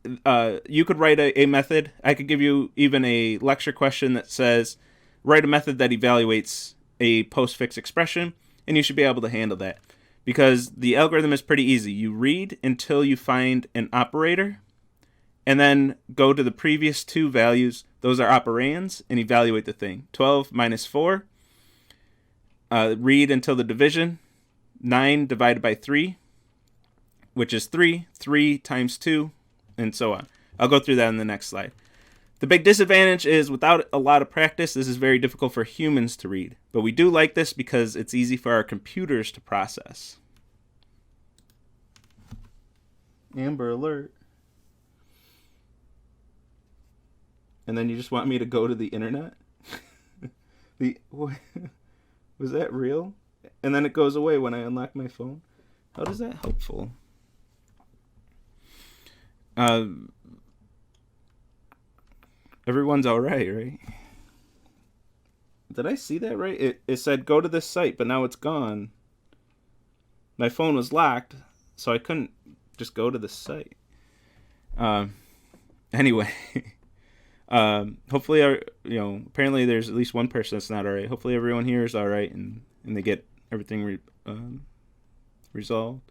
a method. I could give you even a lecture question that says, write a method that evaluates a postfix expression, and you should be able to handle that. Because the algorithm is pretty easy. You read until you find an operator, and then go to the previous two values. Those are operands, and evaluate the thing. 12 minus 4. Read until the division. 9 divided by 3, which is 3. 3 times 2, and so on. I'll go through that in the next slide. The big disadvantage is without a lot of practice, this is very difficult for humans to read. But we do like this because it's easy for our computers to process. Amber alert. And then you just want me to go to the internet? Was that real? And then it goes away when I unlock my phone? How is that helpful? Everyone's all right? Did I see that right? It said go to this site, but now it's gone. My phone was locked, so I couldn't just go to the site. Anyway, hopefully, apparently there's at least one person that's not all right. Hopefully everyone here is all right and they get everything resolved.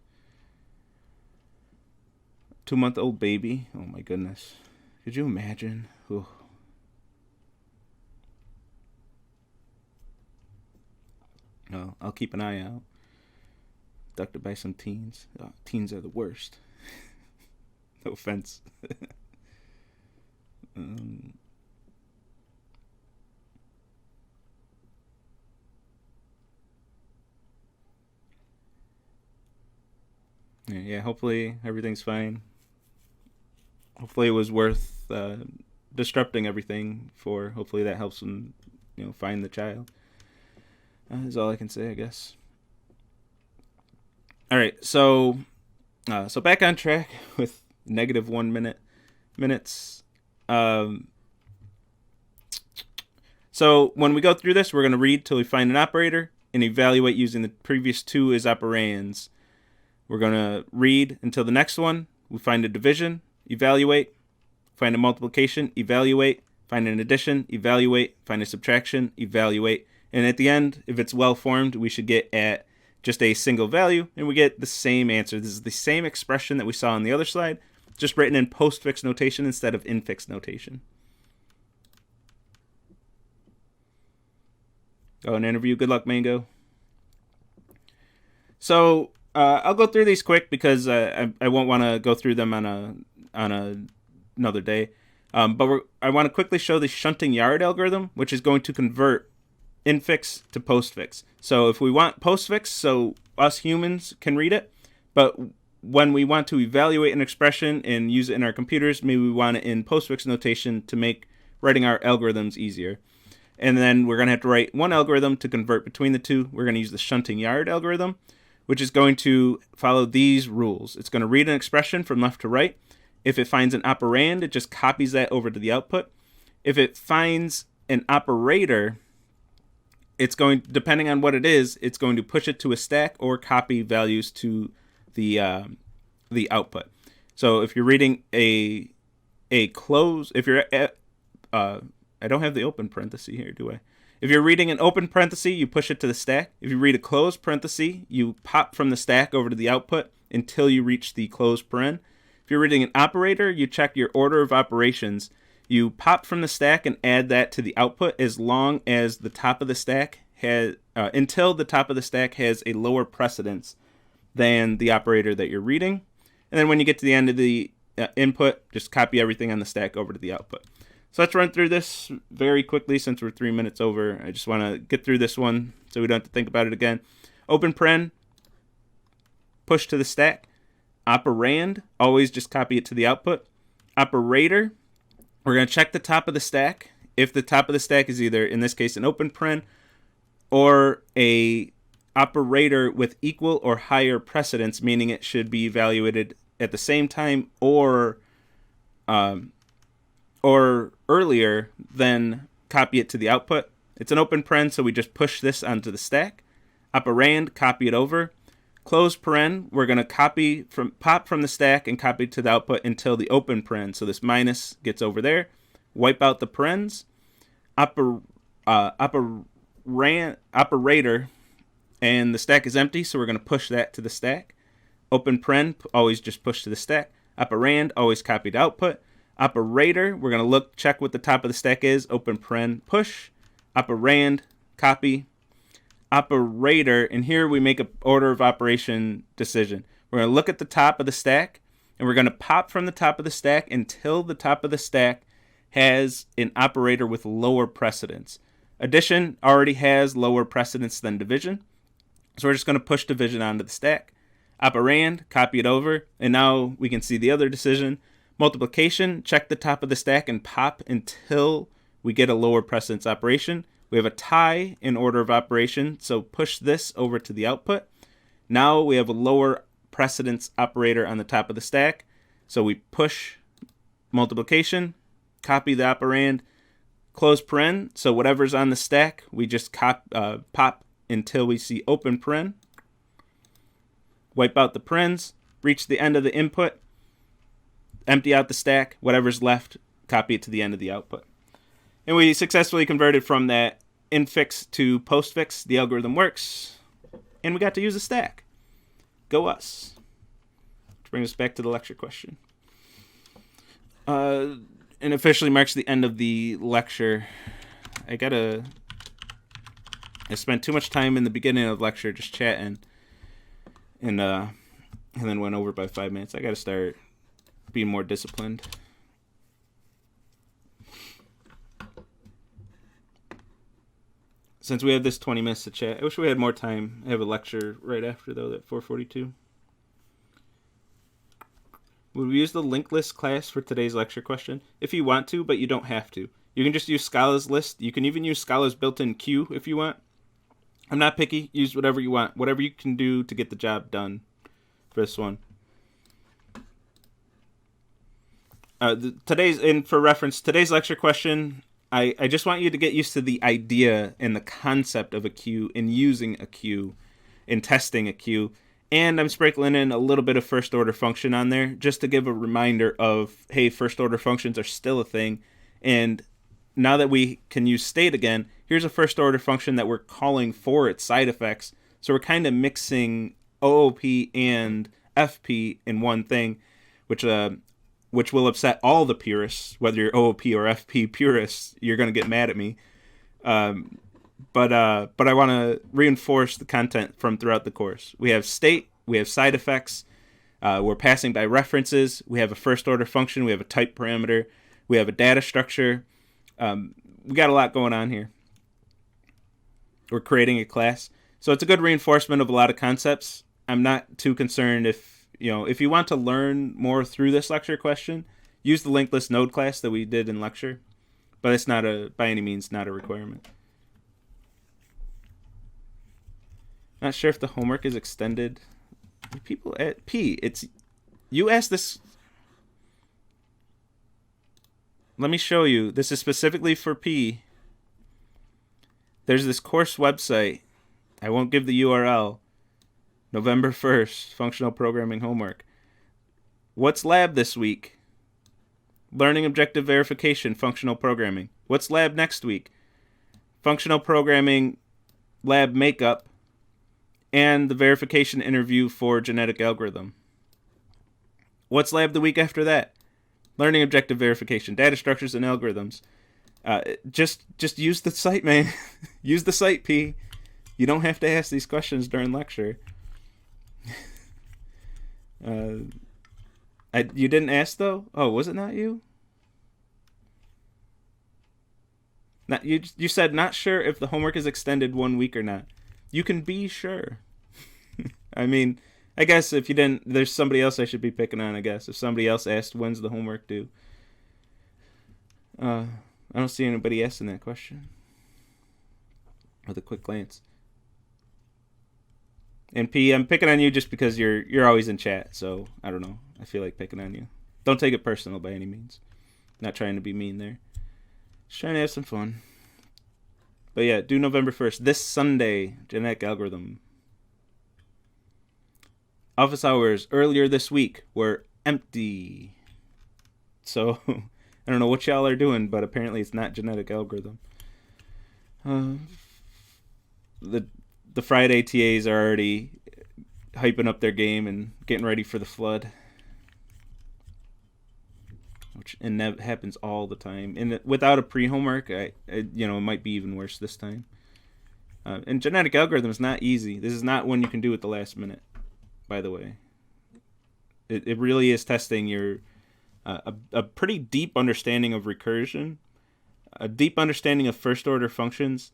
2-month-old baby. Oh my goodness. Could you imagine? Ooh. No, I'll keep an eye out. Abducted by some teens. Oh, teens are the worst. No offense. Yeah, hopefully everything's fine. Hopefully it was worth disrupting everything for. Hopefully that helps them, find the child. Is all I can say, I guess. All right, so back on track with negative 1 minutes. So when we go through this, we're going to read till we find an operator and evaluate using the previous two as operands. We're going to read until the next one. We find a division, evaluate, find a multiplication, evaluate, find an addition, evaluate, find a subtraction, evaluate. And at the end, if it's well formed, we should get at just a single value, and we get the same answer. This is the same expression that we saw on the other slide, just written in postfix notation instead of infix notation. Go and interview. Good luck, Mango. So I'll go through these quick because I won't want to go through them on another day. But I want to quickly show the shunting yard algorithm, which is going to convert infix to postfix. So if we want postfix, so us humans can read it, but when we want to evaluate an expression and use it in our computers, maybe we want it in postfix notation to make writing our algorithms easier. And then we're going to have to write one algorithm to convert between the two. We're going to use the shunting yard algorithm, which is going to follow these rules. It's going to read an expression from left to right. If it finds an operand, it just copies that over to the output. If it finds an operator, it's going, depending on what it is, it's going to push it to a stack or copy values to the output. So if you're reading a close, if you're at, I don't have the open parenthesis here, do I? If you're reading an open parenthesis, you push it to the stack. If you read a closed parenthesis, you pop from the stack over to the output until you reach the closed paren. If you're reading an operator, you check your order of operations. You pop from the stack and add that to the output as long as the top of the stack has, until the top of the stack has a lower precedence than the operator that you're reading. And then when you get to the end of the input, just copy everything on the stack over to the output. So let's run through this very quickly since we're 3 minutes over. I just want to get through this one so we don't have to think about it again. Open paren, push to the stack. Operand, always just copy it to the output. Operator, we're going to check the top of the stack. If the top of the stack is either, in this case, an open paren or a operator with equal or higher precedence, meaning it should be evaluated at the same time or earlier, then copy it to the output. It's an open paren, so we just push this onto the stack. Operand, copy it over. Close paren, we're going to pop from the stack and copy to the output until the open paren. So this minus gets over there. Wipe out the parens. Operator, and the stack is empty, so we're going to push that to the stack. Open paren, always just push to the stack. Operand, always copy to output. Operator, we're going to check what the top of the stack is. Open paren, push. Operand, copy. Operator, and here we make an order of operation decision. We're going to look at the top of the stack, and we're going to pop from the top of the stack until the top of the stack has an operator with lower precedence. Addition already has lower precedence than division, so we're just going to push division onto the stack. Operand, copy it over, and now we can see the other decision. Multiplication, check the top of the stack and pop until we get a lower precedence operation. We have a tie in order of operation, so push this over to the output. Now we have a lower precedence operator on the top of the stack, so we push multiplication, copy the operand, close paren. So whatever's on the stack, we just pop until we see open paren. Wipe out the parens, reach the end of the input, empty out the stack, whatever's left, copy it to the end of the output. And we successfully converted from that Infix to Postfix. The algorithm works, and we got to use a stack. Go us. Which brings us back to the lecture question. And officially marks the end of the lecture. I spent too much time in the beginning of the lecture just chatting, and then went over by 5 minutes. I gotta start being more disciplined. Since we have this 20 minutes to chat, I wish we had more time. I have a lecture right after, though, at 4:42. Would we use the linked list class for today's lecture question? If you want to, but you don't have to. You can just use Scala's list. You can even use Scala's built-in queue if you want. I'm not picky. Use whatever you want. Whatever you can do to get the job done for this one. For reference, today's lecture question, I just want you to get used to the idea and the concept of a queue and using a queue and testing a queue. And I'm sprinkling in a little bit of first order function on there just to give a reminder of, hey, first order functions are still a thing. And now that we can use state again, here's a first order function that we're calling for its side effects. So we're kind of mixing OOP and FP in one thing, which will upset all the purists, whether you're OOP or FP purists. You're going to get mad at me. But I want to reinforce the content from throughout the course. We have state, we have side effects, we're passing by references, we have a first order function, we have a type parameter, we have a data structure. We got a lot going on here. We're creating a class. So it's a good reinforcement of a lot of concepts. I'm not too concerned if you want to learn more through this lecture question, use the linked list node class that we did in lecture, but it's not by any means not a requirement. Not sure if the homework is extended. People at P, you asked this. Let me show you. This is specifically for P. There's this course website. I won't give the URL. November 1st, functional programming homework. What's lab this week? Learning objective verification, functional programming. What's lab next week? Functional programming, lab makeup, and the verification interview for genetic algorithm. What's lab the week after that? Learning objective verification, data structures and algorithms. Just use the site, man. Use the site, P. You don't have to ask these questions during lecture. You didn't ask though? Oh, was it not you? Not you said not sure if the homework is extended 1 week or not. You can be sure. I mean, I guess if you didn't, there's somebody else I should be picking on, I guess. If somebody else asked, when's the homework due? I don't see anybody asking that question. With a quick glance. And P, I'm picking on you just because you're always in chat, so I don't know. I feel like picking on you. Don't take it personal by any means. Not trying to be mean there. Just trying to have some fun. But yeah, due November 1st. This Sunday, genetic algorithm. Office hours earlier this week were empty. So, I don't know what y'all are doing, but apparently it's not genetic algorithm. The Friday TAs are already hyping up their game and getting ready for the flood. And that happens all the time. And without a pre-homework, it might be even worse this time. And genetic algorithm is not easy. This is not one you can do at the last minute, by the way. It really is testing your a pretty deep understanding of recursion, a deep understanding of first order functions,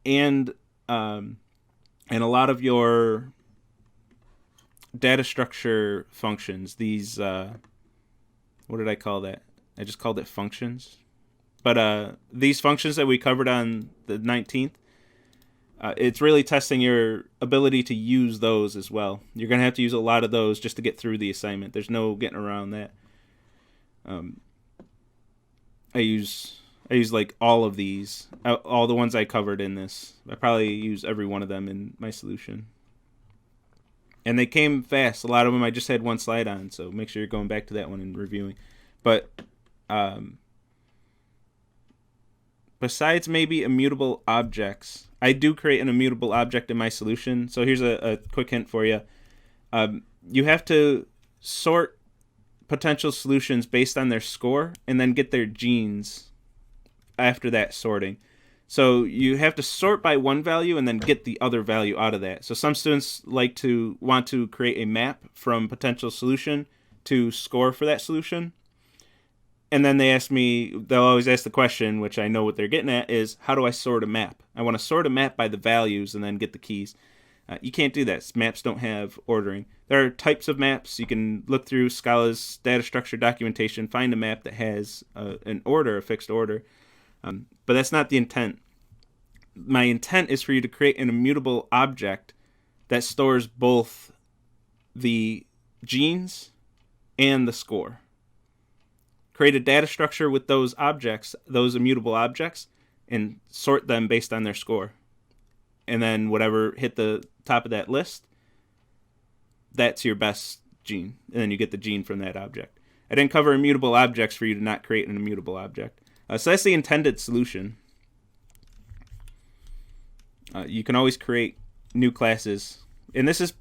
and a lot of your data structure functions. These what did I call that? I just called it functions. But these functions that we covered on the 19th, it's really testing your ability to use those as well. You're going to have to use a lot of those just to get through the assignment. There's no getting around that. I I use like all of these, all the ones I covered in this. I probably use every one of them in my solution. And they came fast. A lot of them I just had one slide on, so make sure you're going back to that one and reviewing. But besides maybe immutable objects, I do create an immutable object in my solution. So here's a quick hint for you. You have to sort potential solutions based on their score and then get their genes after that sorting. So you have to sort by one value and then get the other value out of that. So some students want to create a map from potential solution to score for that solution. And then they'll always ask the question, which I know what they're getting at, is how do I sort a map? I want to sort a map by the values and then get the keys. You can't do that. Maps don't have ordering. There are types of maps. You can look through Scala's data structure documentation, find a map that has an order, a fixed order. But that's not the intent. My intent is for you to create an immutable object that stores both the genes and the score. Create a data structure with those objects, those immutable objects, and sort them based on their score. And then whatever hit the top of that list, that's your best gene. And then you get the gene from that object. I didn't cover immutable objects for you to not create an immutable object. So that's the intended solution. You can always create new classes. And this is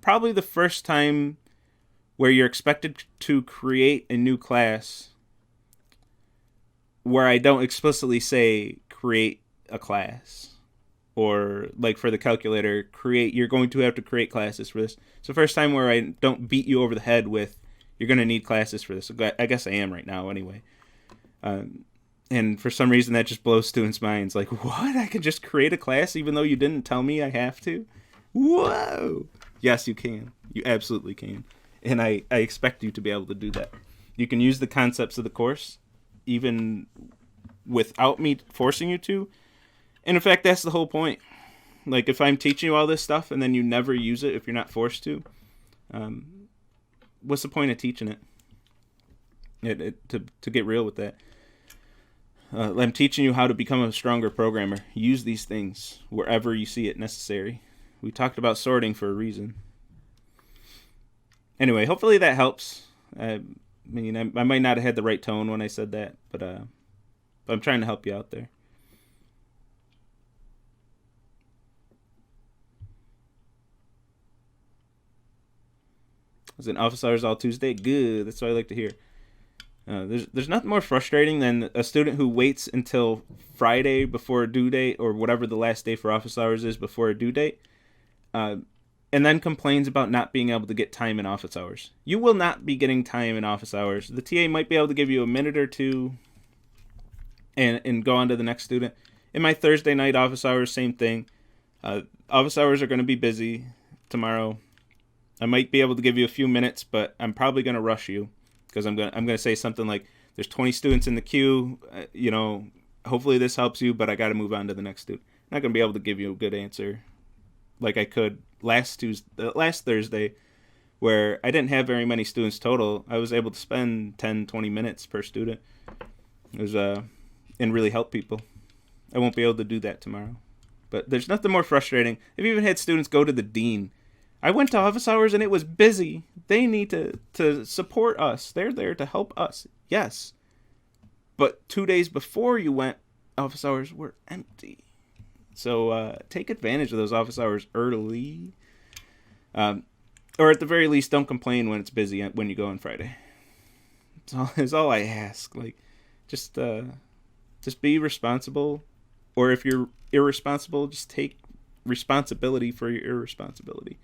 probably the first time where you're expected to create a new class where I don't explicitly say create a class. Or like for the calculator, you're going to have to create classes for this. It's the first time where I don't beat you over the head with, you're going to need classes for this. I guess I am right now anyway. And for some reason that just blows students' minds. Like, what? I can just create a class even though you didn't tell me I have to? Whoa! Yes, you can. You absolutely can. And I expect you to be able to do that. You can use the concepts of the course even without me forcing you to. And in fact, that's the whole point. Like, if I'm teaching you all this stuff and then you never use it if you're not forced to, what's the point of teaching it? To get real with that. I'm teaching you how to become a stronger programmer. Use these things wherever you see it necessary. We talked about sorting for a reason. Anyway, hopefully that helps. I might not have had the right tone when I said that, but I'm trying to help you out there. I was in office hours all Tuesday. Good. That's what I like to hear. There's nothing more frustrating than a student who waits until Friday before a due date or whatever the last day for office hours is before a due date, and then complains about not being able to get time in office hours. You will not be getting time in office hours. The TA might be able to give you a minute or two and go on to the next student. In my Thursday night office hours, same thing. Office hours are going to be busy tomorrow. I might be able to give you a few minutes, but I'm probably going to rush you because I'm going to say something like, there's 20 students in the queue, hopefully this helps you, but I got to move on to the next student. I'm not going to be able to give you a good answer like I could last Thursday, where I didn't have very many students total. I was able to spend 10, 20 minutes per student. It was and really help people. I won't be able to do that tomorrow. But there's nothing more frustrating. I've even had students go to the dean. I went to office hours and it was busy. They need to support us. They're there to help us. Yes. But 2 days before you went, office hours were empty. So take advantage of those office hours early. Or at the very least, don't complain when it's busy when you go on Friday. It's all I ask. Like, just be responsible. Or if you're irresponsible, just take responsibility for your irresponsibility.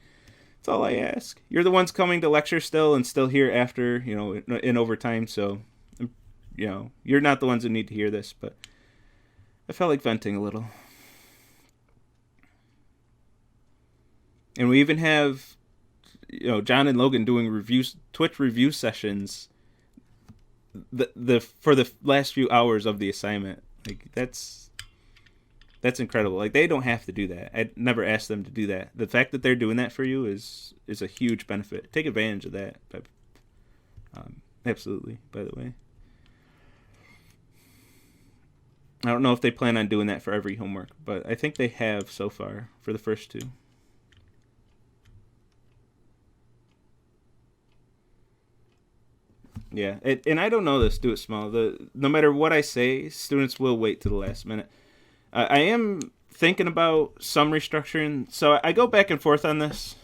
That's all I ask. You're the ones coming to lecture still and still here after, in overtime. So, you're not the ones that need to hear this, but I felt like venting a little. And we even have, John and Logan doing Twitch review sessions for the last few hours of the assignment. Like, that's incredible. Like, they don't have to do that. I'd never asked them to do that. The fact that they're doing that for you is a huge benefit. Take advantage of that. Absolutely, by the way. I don't know if they plan on doing that for every homework, but I think they have so far for the first two. Yeah, and I don't know this. Do it small. No matter what I say, students will wait to the last minute. I am thinking about some restructuring, so I go back and forth on this.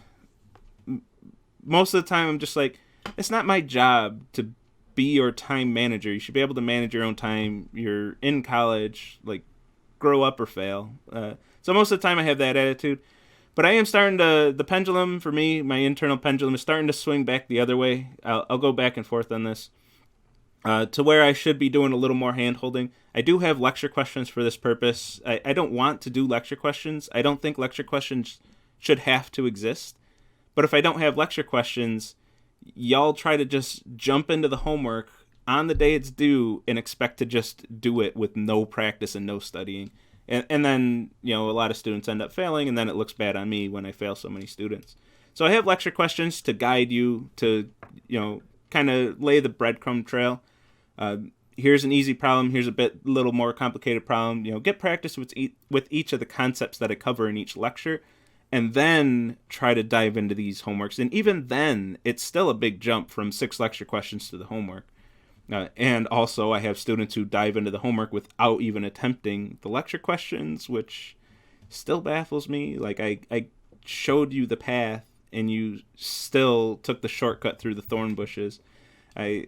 Most of the time, I'm just like, it's not my job to be your time manager. You should be able to manage your own time. You're in college, like, grow up or fail. So most of the time, I have that attitude. But I am starting to, the pendulum for me, my internal pendulum is starting to swing back the other way. I'll go back and forth on this to where I should be doing a little more hand holding. I do have lecture questions for this purpose. I don't want to do lecture questions. I don't think lecture questions should have to exist. But if I don't have lecture questions, y'all try to just jump into the homework on the day it's due and expect to just do it with no practice and no studying. And then, a lot of students end up failing, and then it looks bad on me when I fail so many students. So I have lecture questions to guide you to, kind of lay the breadcrumb trail. Here's an easy problem. Here's a little more complicated problem. Get practice with each of the concepts that I cover in each lecture, and then try to dive into these homeworks. And even then, it's still a big jump from 6 lecture questions to the homework. And also, I have students who dive into the homework without even attempting the lecture questions, which still baffles me. Like, I showed you the path, and you still took the shortcut through the thorn bushes. I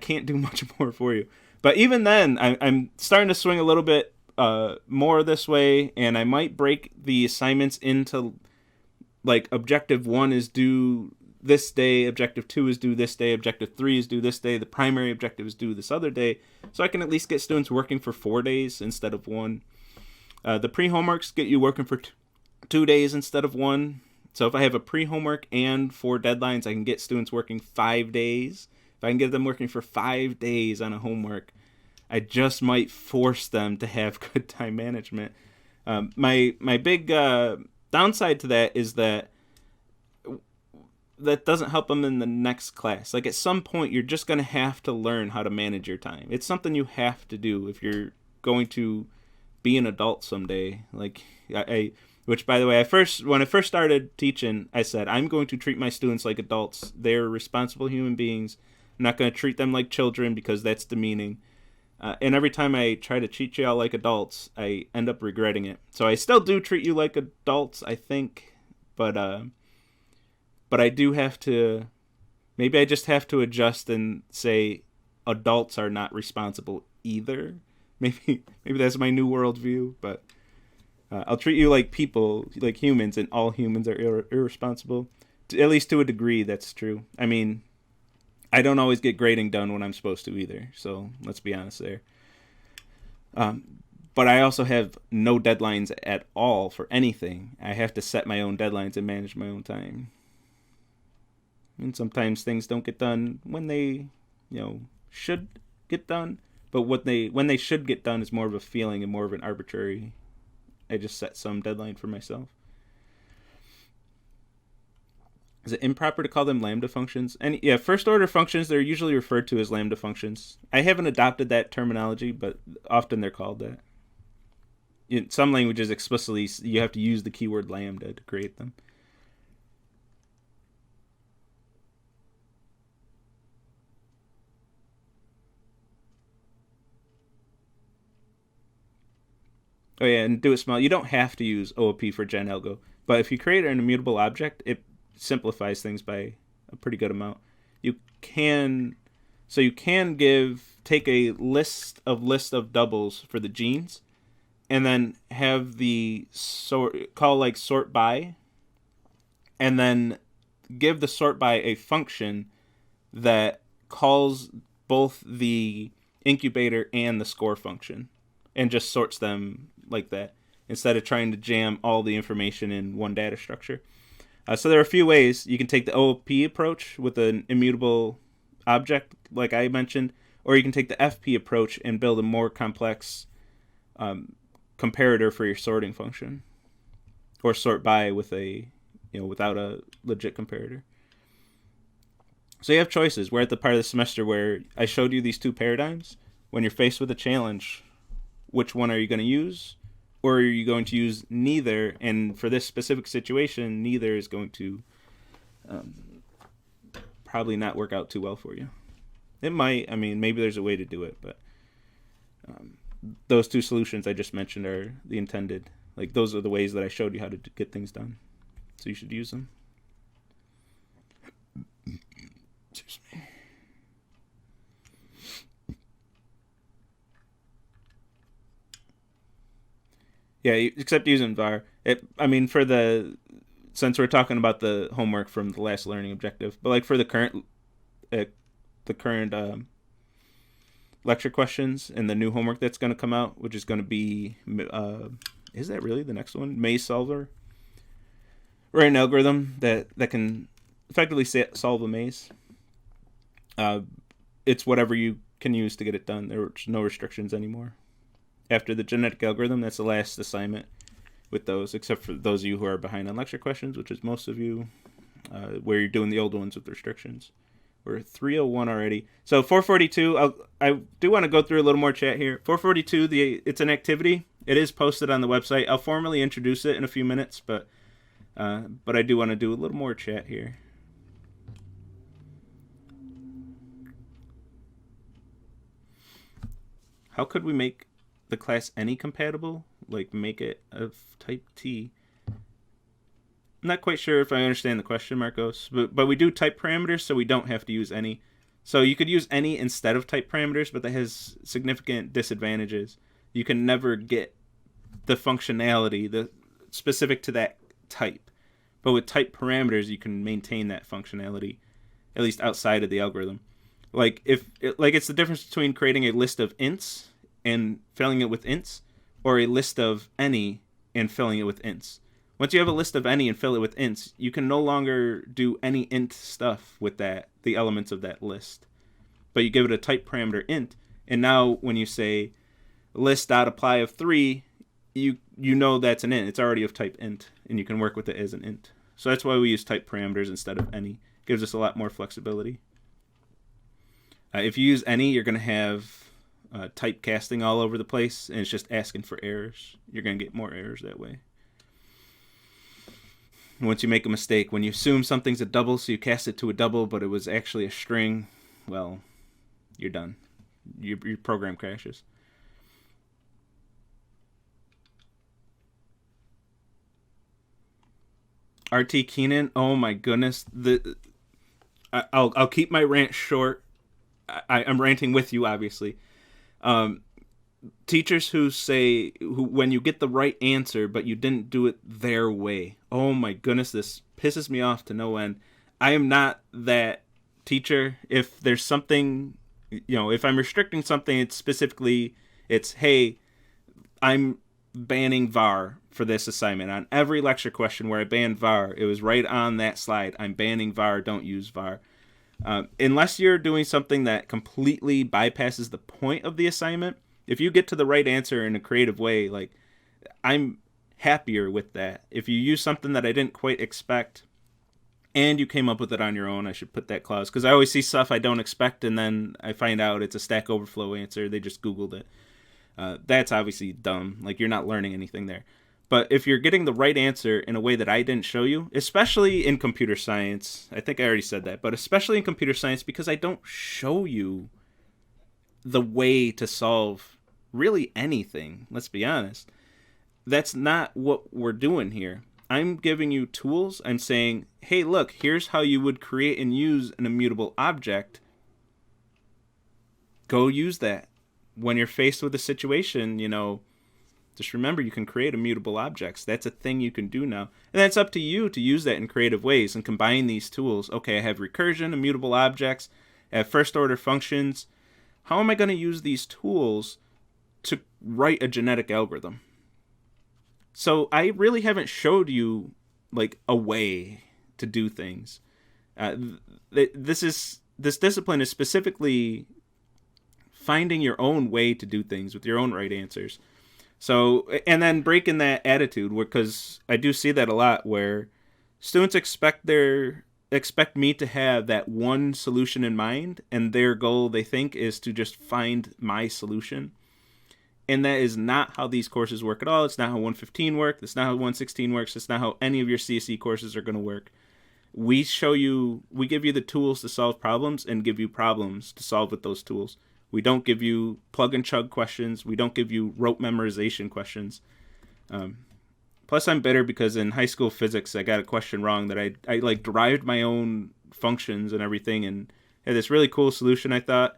can't do much more for you. But even then, I'm starting to swing a little bit more this way, and I might break the assignments into, like, objective 1 is due this day, objective 2 is due this day, objective 3 is due this day, the primary objective is due this other day, so I can at least get students working for 4 days instead of 1. The pre-homeworks get you working for 2 days instead of 1. So if I have a pre-homework and 4 deadlines, I can get students working 5 days. If I can get them working for 5 days on a homework, I just might force them to have good time management. My big downside to that is that doesn't help them in the next class. Like, at some point, you're just going to have to learn how to manage your time. It's something you have to do if you're going to be an adult someday. Like, which, by the way, when I first started teaching, I said, I'm going to treat my students like adults. They're responsible human beings. I'm not going to treat them like children because that's demeaning. And every time I try to treat y'all like adults, I end up regretting it. So I still do treat you like adults, I think, but I do have to, maybe I just have to adjust and say adults are not responsible either. Maybe that's my new worldview, but I'll treat you like people, like humans, and all humans are irresponsible. At least to a degree, that's true. I mean, I don't always get grading done when I'm supposed to either, so let's be honest there. But I also have no deadlines at all for anything. I have to set my own deadlines and manage my own time. And sometimes things don't get done when they, should get done. But when they should get done is more of a feeling and more of an arbitrary. I just set some deadline for myself. Is it improper to call them lambda functions? And yeah, first order functions, they're usually referred to as lambda functions. I haven't adopted that terminology, but often they're called that. In some languages, explicitly, you have to use the keyword lambda to create them. Oh yeah, and do it small. You don't have to use OOP for gen algo, but if you create an immutable object, it simplifies things by a pretty good amount. You can take a list of doubles for the genes, and then have the sort by, and then give the sort by a function that calls both the incubator and the score function, and just sorts them like that, instead of trying to jam all the information in one data structure. So there are a few ways. You can take the OOP approach with an immutable object, like I mentioned, or you can take the FP approach and build a more complex comparator for your sorting function, or sort by with without a legit comparator. So you have choices. We're at the part of the semester where I showed you these two paradigms. When you're faced with a challenge, which one are you going to use, or are you going to use neither? And for this specific situation, neither is going to probably not work out too well for you. It might. I mean, maybe there's a way to do it, but those two solutions I just mentioned are the intended. Like, those are the ways that I showed you how to get things done. So you should use them. Excuse me. Yeah, except using var. Since we're talking about the homework from the last learning objective, but like for the current lecture questions and the new homework that's going to come out, which is going to be, is that really the next one? Maze solver. Write an algorithm that can effectively solve a maze. It's whatever you can use to get it done. There's no restrictions anymore. After the genetic algorithm, that's the last assignment with those, except for those of you who are behind on lecture questions, which is most of you, where you're doing the old ones with restrictions. We're 301 already. So 442, I do want to go through a little more chat here. 442, it's an activity. It is posted on the website. I'll formally introduce it in a few minutes, but I do want to do a little more chat here. How could we make the class any compatible? Like, make it of type T? I'm not quite sure if I understand the question, Marcos, but we do type parameters, so we don't have to use any. So you could use any instead of type parameters, but that has significant disadvantages. You can never get the functionality specific to that type. But with type parameters, you can maintain that functionality, at least outside of the algorithm. Like, it's the difference between creating a list of ints and filling it with ints, or a list of any and filling it with ints. Once you have a list of any and fill it with ints, you can no longer do any int stuff with the elements of that list. But you give it a type parameter int, and now when you say list.apply of 3, you know that's an int. It's already of type int, and you can work with it as an int. So that's why we use type parameters instead of any. It gives us a lot more flexibility. If you use any, you're going to have typecasting all over the place, and it's just asking for errors. You're going to get more errors that way. Once you make a mistake, when you assume something's a double, so you cast it to a double, but it was actually a string, well, you're done. Your program crashes. RT Keenan, oh my goodness. I'll keep my rant short. I'm ranting with you, obviously. Teachers who say, when you get the right answer, but you didn't do it their way. Oh my goodness, this pisses me off to no end. I am not that teacher. If there's something, if I'm restricting something, it's, hey, I'm banning var for this assignment. On every lecture question where I banned var, it was right on that slide. I'm banning var, don't use var. Unless you're doing something that completely bypasses the point of the assignment, if you get to the right answer in a creative way, like, I'm happier with that. If you use something that I didn't quite expect and you came up with it on your own, I should put that clause, because I always see stuff I don't expect and then I find out it's a Stack Overflow answer. They just Googled it. That's obviously dumb. Like, you're not learning anything there. But if you're getting the right answer in a way that I didn't show you, especially in computer science, I think I already said that, but especially in computer science, because I don't show you the way to solve really anything, let's be honest. That's not what we're doing here. I'm giving you tools. I'm saying, hey, look, here's how you would create and use an immutable object. Go use that. When you're faced with a situation, just remember, you can create immutable objects. That's a thing you can do now. And that's up to you to use that in creative ways and combine these tools. Okay, I have recursion, immutable objects, I have first order functions. How am I going to use these tools to write a genetic algorithm? So I really haven't showed you like a way to do things. This discipline is specifically finding your own way to do things with your own right answers. So, and then breaking that attitude, because I do see that a lot, where students expect me to have that one solution in mind, and their goal, they think, is to just find my solution. And that is not how these courses work at all. It's not how 115 works. It's not how 116 works. It's not how any of your CSE courses are going to work. We give you the tools to solve problems and give you problems to solve with those tools. We don't give you plug and chug questions. We don't give you rote memorization questions. Plus, I'm bitter because in high school physics, I got a question wrong that I like derived my own functions and everything and had this really cool solution, I thought.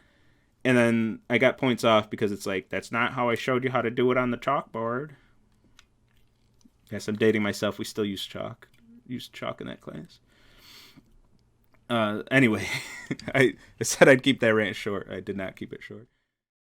And then I got points off because it's like, that's not how I showed you how to do it on the chalkboard. Yes, I'm dating myself. We still use chalk. Used chalk in that class. Anyway, I said I'd keep that rant short. I did not keep it short.